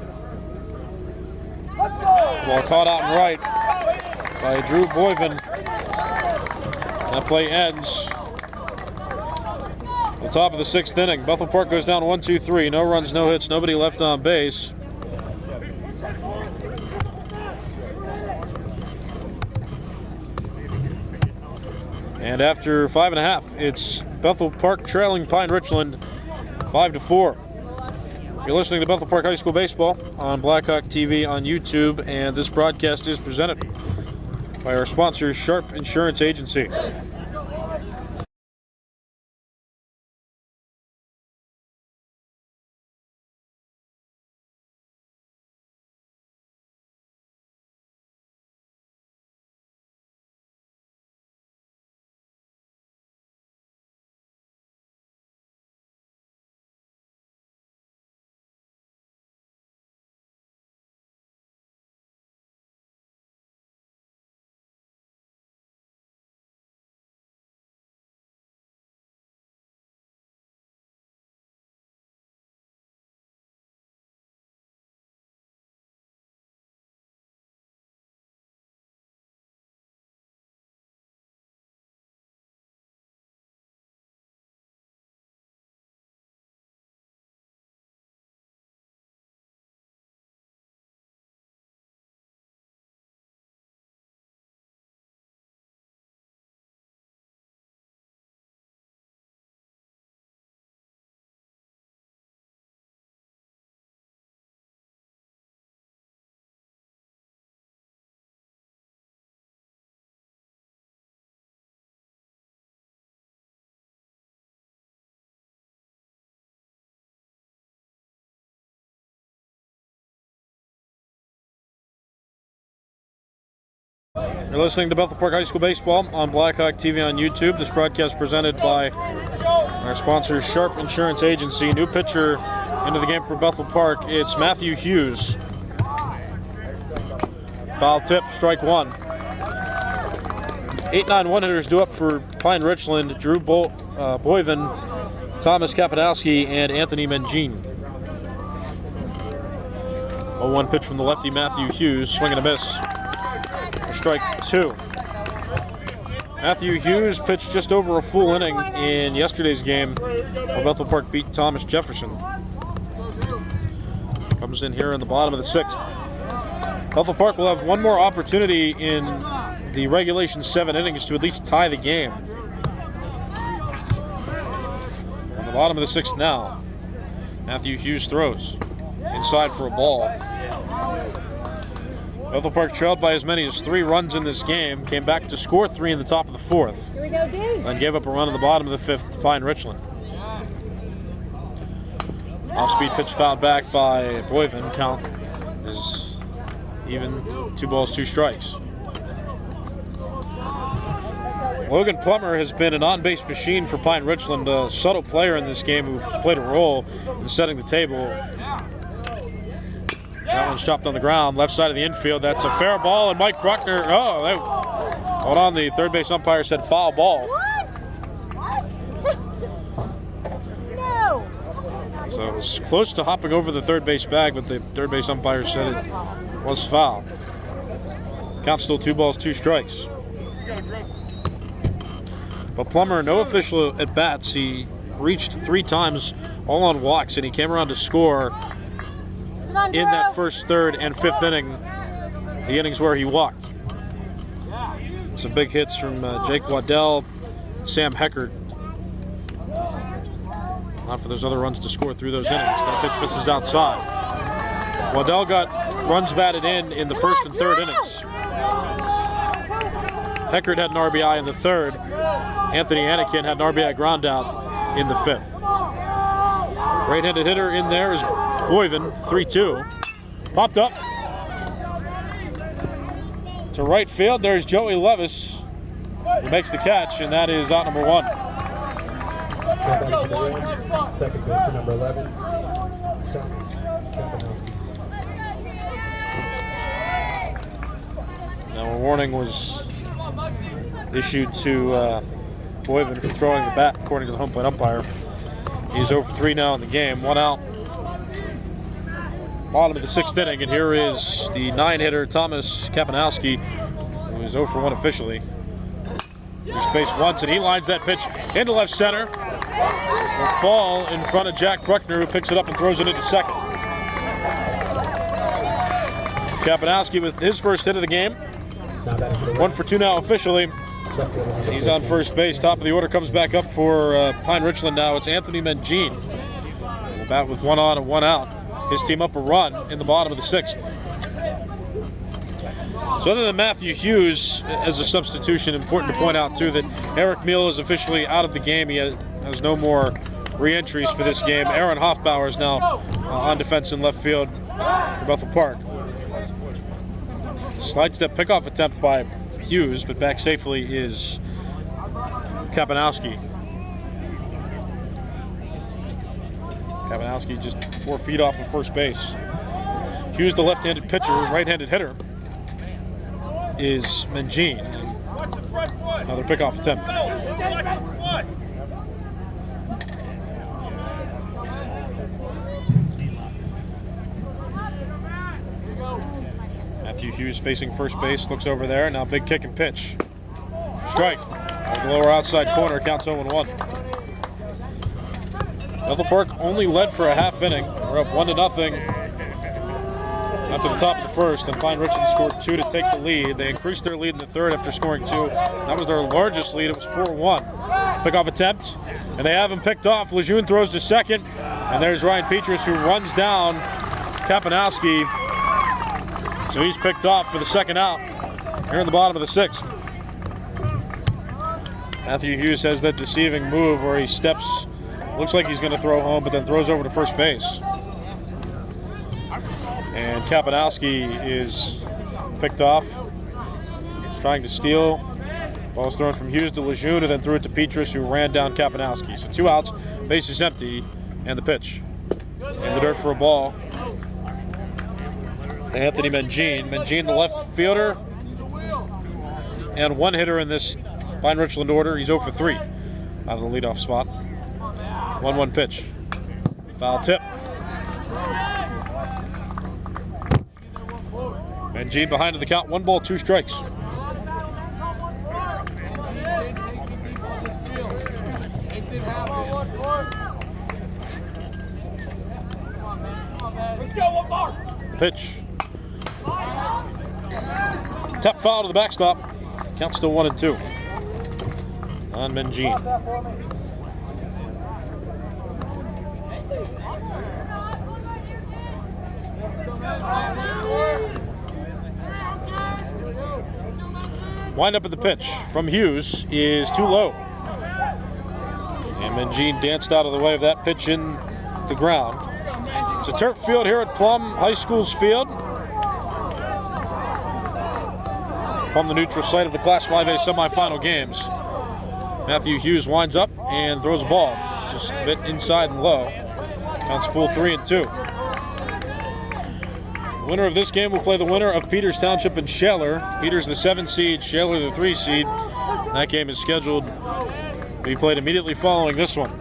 Speaker 2: Ball caught out in right by Drew Boyven. That play ends. The top of the 6th inning. Bethel Park goes down 1-2-3. No runs, no hits, nobody left on base. And after 5.5, it's Bethel Park trailing Pine-Richland 5-4. You're listening to Bethel Park High School Baseball on Blackhawk TV on YouTube, and this broadcast is presented by our sponsor, Sharp Insurance Agency. You're listening to Bethel Park High School Baseball on Blackhawk TV on YouTube. This broadcast presented by our sponsor, Sharp Insurance Agency. New pitcher into the game for Bethel Park. It's Matthew Hughes. Foul tip, strike 1. 8-9 one-hitters due up for Pine-Richland. Drew Boyven, Thomas Kapadowski, and Anthony Mengine. 0-1 pitch from the lefty Matthew Hughes. Swing and a miss. Strike 2. Matthew Hughes pitched just over a full inning in yesterday's game where Bethel Park beat Thomas Jefferson. Comes in here in the bottom of the 6th. Bethel Park will have one more opportunity in the regulation 7 innings to at least tie the game. On the bottom of the 6th now, Matthew Hughes throws inside for a ball. Bethel Park trailed by as many as 3 runs in this game, came back to score 3 in the top of the 4th, then gave up a run in the bottom of the 5th to Pine-Richland. Off-speed pitch fouled back by Boyven. Count is even, 2 balls, 2 strikes. Logan Plummer has been an on-base machine for Pine-Richland, a subtle player in this game who's played a role in setting the table. That one's chopped on the ground, left side of the infield. That's a fair ball, and Mike Bruckner, hold on, the third base umpire said foul ball.
Speaker 5: What? No.
Speaker 2: So it was close to hopping over the third base bag, but the third base umpire said it was foul. Count still 2 balls, 2 strikes. But Plummer, no official at bats. He reached 3 times, all on walks, and he came around to score in that first, third, and 5th inning, the innings where he walked. Some big hits from Jake Waddell, Sam Heckert. Not for those other runs to score through those innings. That pitch misses outside. Waddell got runs batted in the 1st and 3rd innings. Heckert had an RBI in the 3rd. Anthony Anakin had an RBI ground out in the 5th. Right-handed hitter in there is Boyven, 3-2. Popped up to right field. There's Joey Levis, who makes the catch, and that is out number 1.
Speaker 1: Second base for number 11, Thomas Kapanowski.
Speaker 2: Now a warning was issued to Boyven for throwing the bat, according to the home plate umpire. He's 0 for 3 now in the game, 1 out. Bottom of the 6th inning, and here is the 9-hitter Thomas Kapanowski, who is 0 for 1 officially. Reached base once, and he lines that pitch into left center. Will fall in front of Jack Bruckner, who picks it up and throws it into second. Kapanowski with his first hit of the game. 1 for 2 now officially. He's on first base. Top of the order comes back up for Pine-Richland now. It's Anthony Mengine. We'll bat with 1 on and 1 out. His team up a run in the bottom of the 6th. So other than Matthew Hughes as a substitution, important to point out too that Eric Meal is officially out of the game. He has no more re-entries for this game. Aaron Hoffbauer is now on defense in left field for Bethel Park. Slide step pickoff attempt by Hughes, but back safely is Kapanowski. Kapanowski just 4 feet off of first base. Hughes, the left-handed pitcher, right-handed hitter, is Mengine. Another pickoff attempt. Matthew Hughes facing first base, looks over there. Now big kick and pitch. Strike. On the lower outside corner, counts 0-1. Bethel Park only led for a half inning. We're up 1-0 after the top of the first, and Pine-Richland scored 2 to take the lead. They increased their lead in the 3rd after scoring 2. That was their largest lead. It was 4-1. Pickoff attempt, and they have him picked off. Lejeune throws to second, and there's Ryan Petrus, who runs down Kapanowski. So he's picked off for the 2nd out here in the bottom of the 6th. Matthew Hughes has that deceiving move where he steps, looks like he's going to throw home, but then throws over to first base. And Kapanowski is picked off. He's trying to steal. Ball is thrown from Hughes to Lejeune, and then threw it to Petrus, who ran down Kapanowski. So 2 outs, base is empty, and the pitch. In the dirt for a ball. Anthony Mengine. Mengine, the left fielder, and 1 hitter in this Pine-Richland order. He's 0 for 3 out of the leadoff spot. 1-1 pitch. Foul tip. Mengine behind in the count. 1 ball, 2 strikes.
Speaker 3: Let's go, 1 more.
Speaker 2: Pitch. Tap foul to the backstop. Count still 1-2 on Mengine. Wind up at the pitch from Hughes is too low. And Mengine danced out of the way of that pitch in the ground. It's a turf field here at Plum High School's field. Plum, the neutral site of the Class 5A semifinal games. Matthew Hughes winds up and throws a ball just a bit inside and low. Counts full 3-2. The winner of this game will play the winner of Peters Township and Shaler. Peters the 7 seed, Shaler the 3 seed. That game is scheduled to be played immediately following this one.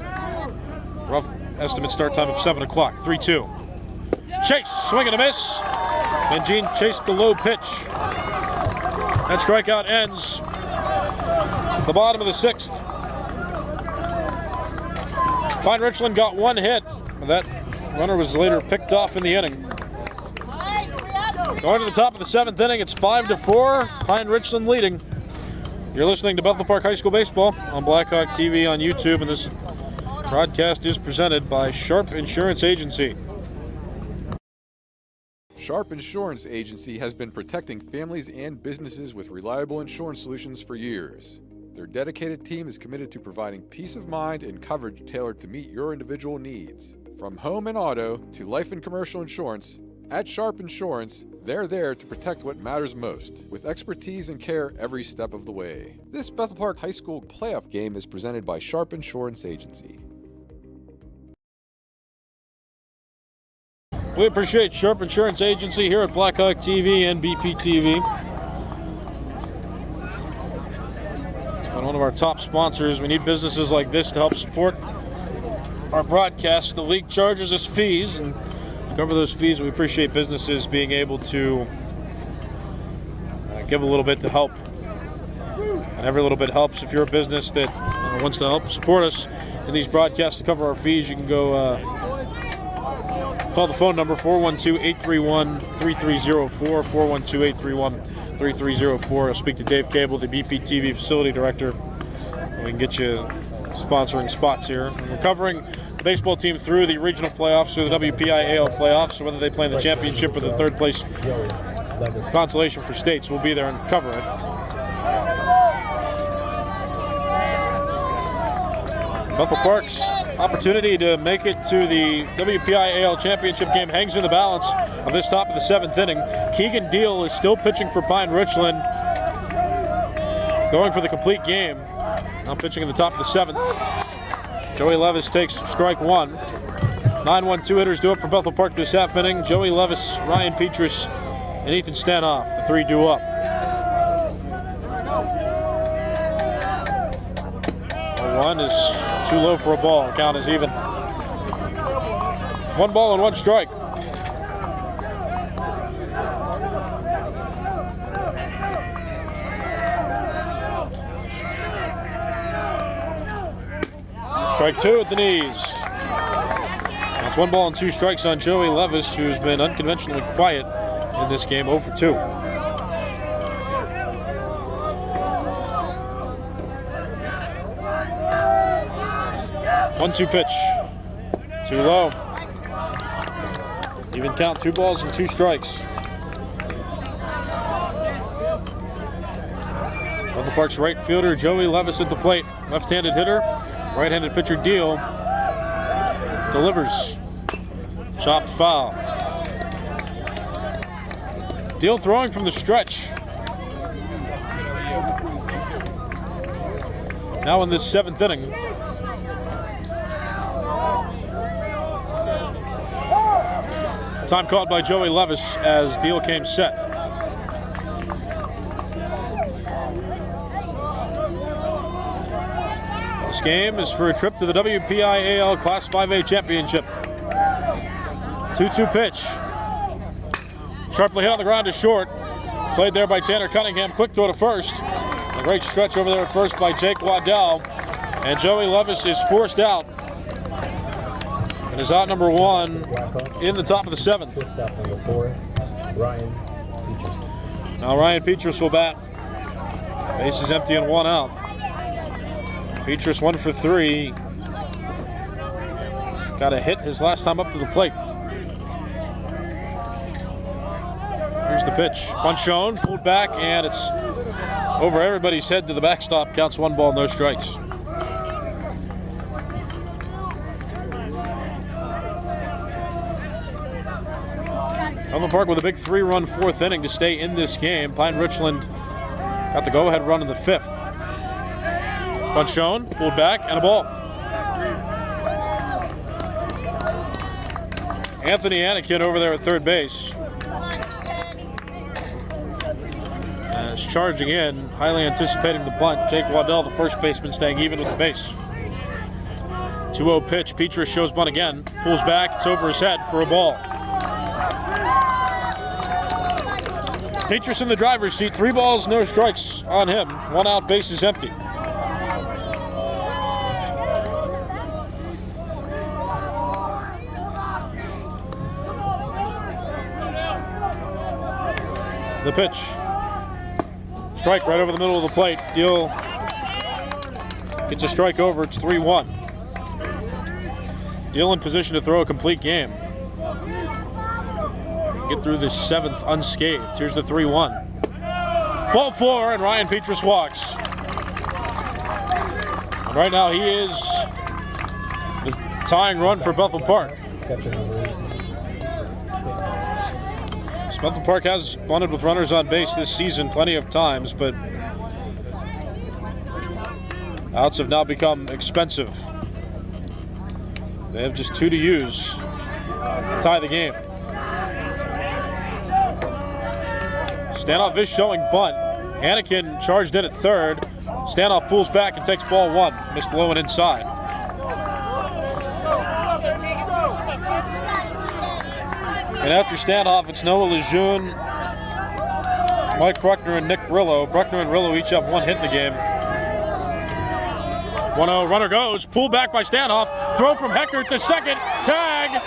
Speaker 2: Rough estimate start time of 7 o'clock, 3-2. Chase, swing and a miss. Mengine chased the low pitch. That strikeout ends the bottom of the 6th. Pine-Richland got one hit. That runner was later picked off in the inning. Going to the top of the 7th inning, it's 5-4. Pine-Richland leading. You're listening to Bethel Park High School Baseball on Blackhawk TV on YouTube, and this broadcast is presented by Sharp Insurance Agency.
Speaker 4: Sharp Insurance Agency has been protecting families and businesses with reliable insurance solutions for years. Their dedicated team is committed to providing peace of mind and coverage tailored to meet your individual needs. From home and auto to life and commercial insurance, at Sharp Insurance, they're there to protect what matters most, with expertise and care every step of the way. This Bethel Park High School playoff game is presented by Sharp Insurance Agency.
Speaker 2: We appreciate Sharp Insurance Agency here at Blackhawk TV and BPTV. It's been one of our top sponsors. We need businesses like this to help support our broadcasts. The league charges us fees, and to cover those fees, we appreciate businesses being able to give a little bit to help. And every little bit helps. If you're a business that wants to help support us in these broadcasts to cover our fees, you can go call the phone number 412-831-3304, 412-831-3304. I'll speak to Dave Cable, the BPTV facility director. We can get you sponsoring spots here. And we're covering the baseball team through the regional playoffs, through the WPIAL playoffs, so whether they play in the championship or the third place consolation for states, we'll be there and cover it. Bethel Park's opportunity to make it to the WPIAL championship game hangs in the balance of this top of the 7th inning. Keegan Deal is still pitching for Pine-Richland, going for the complete game. Now pitching in the top of the 7th. Joey Levis takes strike 1. 9-1-2 hitters do up for Bethel Park this half inning. Joey Levis, Ryan Petrus, and Ethan Stanoff. The 3 do up. 1 is too low for a ball. Count is even. 1 ball and 1 strike. Strike 2 at the knees. That's 1 ball and 2 strikes on Joey Levis, who's been unconventionally quiet in this game, 0 for 2. 1-2 pitch. Too low. Even count, 2 balls and 2 strikes. Bethel Park's right fielder, Joey Levis at the plate. Left-handed hitter, right-handed pitcher Deal delivers. Chopped foul. Deal throwing from the stretch. Now in this 7th inning. Time called by Joey Levis as Deal came set. This game is for a trip to the WPIAL Class 5A Championship. 2-2 pitch. Sharply hit on the ground to short. Played there by Tanner Cunningham. Quick throw to first. A great stretch over there at first by Jake Waddell. And Joey Levis is forced out. And is out number 1 in the top of the 7th.
Speaker 1: Shortstop number 4, Ryan Petrus.
Speaker 2: Now Ryan Petrus will bat. Base is empty and 1 out. Petrus 1 for 3. Got a hit his last time up to the plate. Here's the pitch. Punch shown, pulled back, and it's over everybody's head to the backstop. Counts 1 ball, no strikes. Bethel Park with a big 3-run 4th inning to stay in this game. Pine-Richland got the go-ahead run in the 5th. Punch shown, pulled back, and a ball. Anthony Anakin over there at third base. As charging in, highly anticipating the bunt. Jake Waddell, the first baseman, staying even with the base. 2-0 pitch. Petrus shows bunt again. Pulls back. It's over his head for a ball. Petrus in the driver's seat. 3 balls, no strikes on him. 1 out, base is empty. The pitch. Strike right over the middle of the plate. Deal gets a strike over. It's 3-1. Deal in position to throw a complete game. Get through the 7th unscathed. Here's the 3-1. Ball 4, and Ryan Petrus walks. And right now he is the tying run for Bethel Park. Bethel Park has bunted with runners on base this season plenty of times, but outs have now become expensive. They have just 2 to use to tie the game. Stanoff is showing bunt. Anakin charged in at third. Stanoff pulls back and takes ball 1. Missed low and inside. And after Stanoff, it's Noah Lejeune, Mike Bruckner, and Nick Rillo. Bruckner and Rillo each have 1 hit in the game. 1-0, runner goes. Pulled back by Stanoff. Throw from Heckert to second. Tag. Well,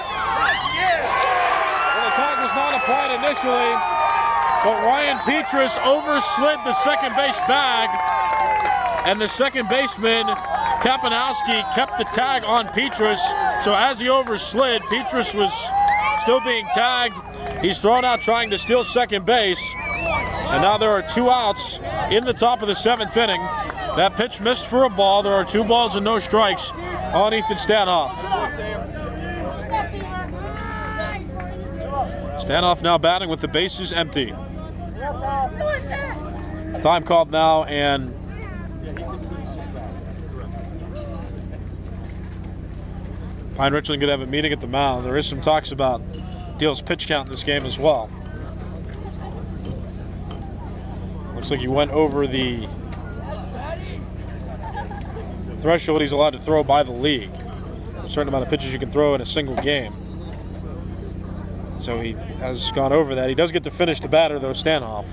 Speaker 2: the tag was not applied initially, but Ryan Petrus overslid the second base bag, and the second baseman, Kapanowski, kept the tag on Petrus. So as he overslid, Petrus was still being tagged. He's thrown out trying to steal second base. And now there are 2 outs in the top of the 7th inning. That pitch missed for a ball. There are 2 balls and no strikes on Ethan Stanoff. Stanoff now batting with the bases empty. Time called now, and Pine-Richland could have a meeting at the mound. There is some talks about Deal's pitch count in this game as well. Looks like he went over the threshold he's allowed to throw by the league. A certain amount of pitches you can throw in a single game. So he has gone over that. He does get to finish the batter, though, Stanoff.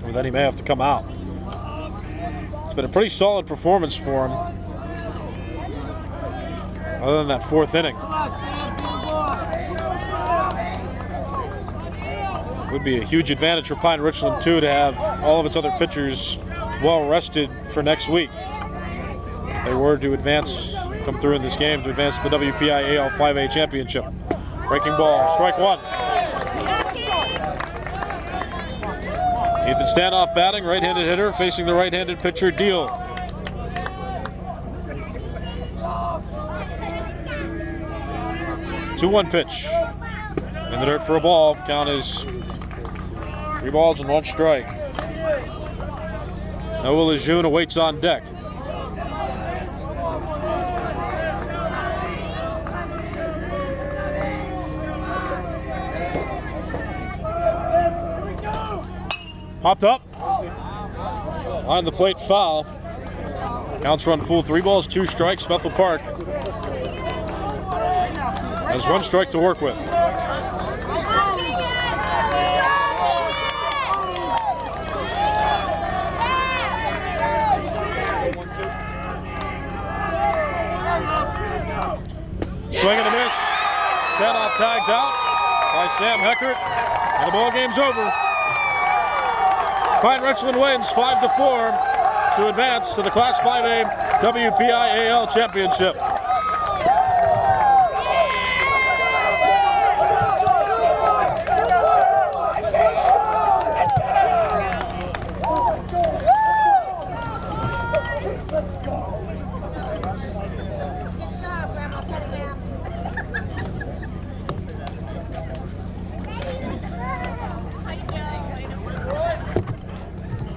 Speaker 2: Or then he may have to come out. It's been a pretty solid performance for him, other than that 4th inning. Would be a huge advantage for Pine-Richland, too, to have all of its other pitchers well rested for next week. If they were to come through in this game to advance to the WPIAL 5A championship. Breaking ball, strike 1. Ethan Stanoff batting, right-handed hitter, facing the right-handed pitcher, Deal. The 2-1 pitch. In the dirt for a ball. Count is 3 balls and 1 strike. Noah Lejeune awaits on deck. Popped up. On the plate, foul. Counts run full. 3 balls, 2 strikes. Bethel Park has 1 strike to work with. Swing and a miss. Stanoff tagged out by Sam Heckert, and the ball game's over. Pine-Richland wins 5-4 to advance to the Class 5A WPIAL championship.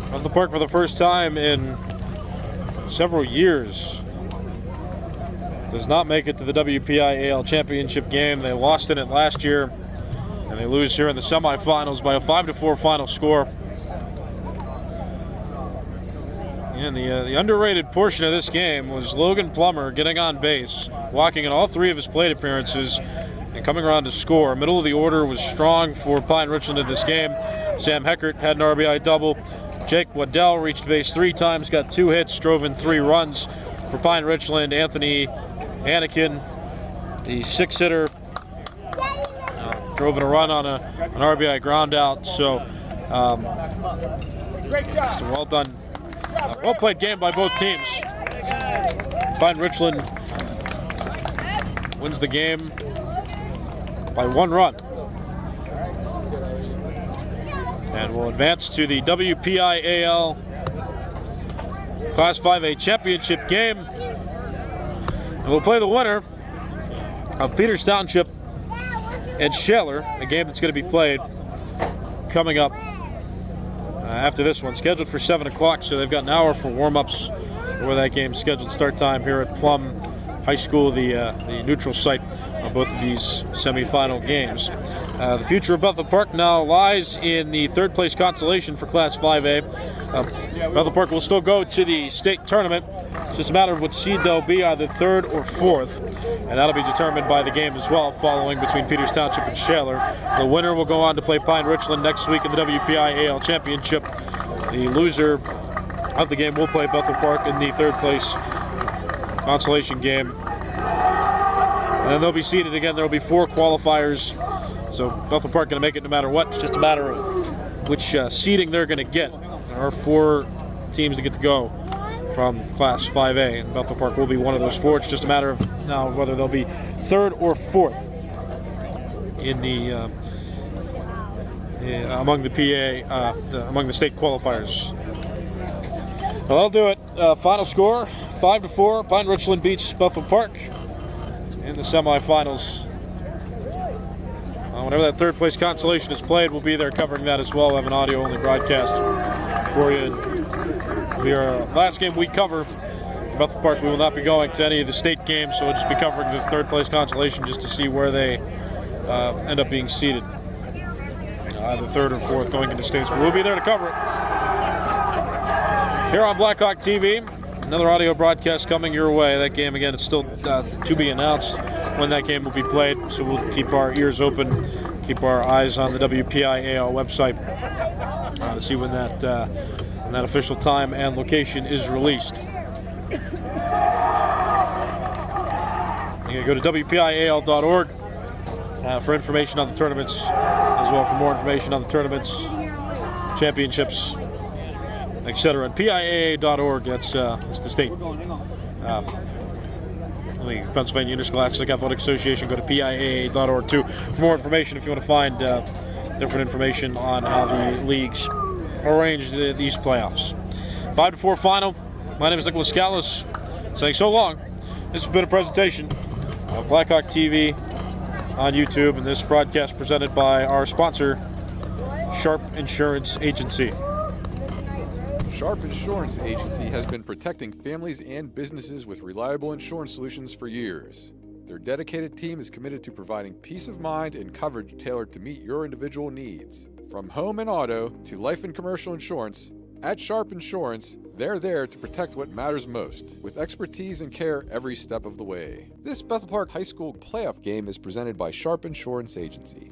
Speaker 2: Bethel Park, for the first time in several years, does not make it to the WPIAL championship game. They lost in it last year, and they lose here in the semifinals by a 5-4 final score. And the underrated portion of this game was Logan Plummer getting on base, walking in all 3 of his plate appearances, And coming around to score, middle of the order was strong for Pine-Richland in this game. Sam Heckert had an RBI double. Jake Waddell reached base 3 times, got 2 hits, drove in 3 runs. For Pine-Richland, Anthony Anakin, the 6-hitter, drove in a run on an RBI ground out. So, it's a well done, well played game by both teams. Pine-Richland wins the game by 1 run. And will advance to the WPIAL Class 5A championship game. And we'll play the winner of Peters Township and Shaler, a game that's going to be played coming up after this one. Scheduled for 7 o'clock, so they've got an hour for warm-ups for that game's scheduled start time here at Plum High School, the neutral site on both of these semifinal games. The future of Bethel Park now lies in the 3rd place consolation for Class 5A. Bethel Park will still go to the state tournament. It's just a matter of which seed they'll be, either 3rd or 4th, and that'll be determined by the game as well, following between Peters Township and Shaler. The winner will go on to play Pine-Richland next week in the WPIAL Championship. The loser of the game will play Bethel Park in the 3rd place consolation game. And then they'll be seeded again. There will be 4 qualifiers. So Bethel Park going to make it no matter what. It's just a matter of which seeding they're going to get. There are 4 teams that get to go from Class 5A, and Bethel Park will be one of those 4. It's just a matter of now whether they'll be 3rd or 4th in the among the among the state qualifiers. Well, that'll do it. Final score: 5-4. Pine-Richland beats Bethel Park in the semifinals. Whenever that 3rd place consolation is played, we'll be there covering that as well. We'll have an audio-only broadcast for you. It'll be our last game we cover. For Bethel Park, we will not be going to any of the state games, so we'll just be covering the 3rd place consolation just to see where they end up being seated. Either 3rd or 4th going into states, but we'll be there to cover it. Here on Blackhawk TV, another audio broadcast coming your way. That game, again, it's still to be announced when that game will be played, so we'll keep our ears open, keep our eyes on the WPIAL website to see when that official time and location is released. You can go to WPIAL.org for information on the tournaments, as well for more information on the tournaments, championships, etc. And PIAA.org, that's the state. The Pennsylvania Interscholastic Athletic Association. Go to PIAA.org too for more information if you want to find different information on how the leagues arranged these playoffs. 5-4 final. My name is Nicholas Callis, saying so long. This has been a presentation of Blackhawk TV on YouTube, and this broadcast presented by our sponsor, Sharp Insurance Agency.
Speaker 4: Sharp Insurance Agency has been protecting families and businesses with reliable insurance solutions for years. Their dedicated team is committed to providing peace of mind and coverage tailored to meet your individual needs. From home and auto to life and commercial insurance, at Sharp Insurance, they're there to protect what matters most, with expertise and care every step of the way. This Bethel Park High School playoff game is presented by Sharp Insurance Agency.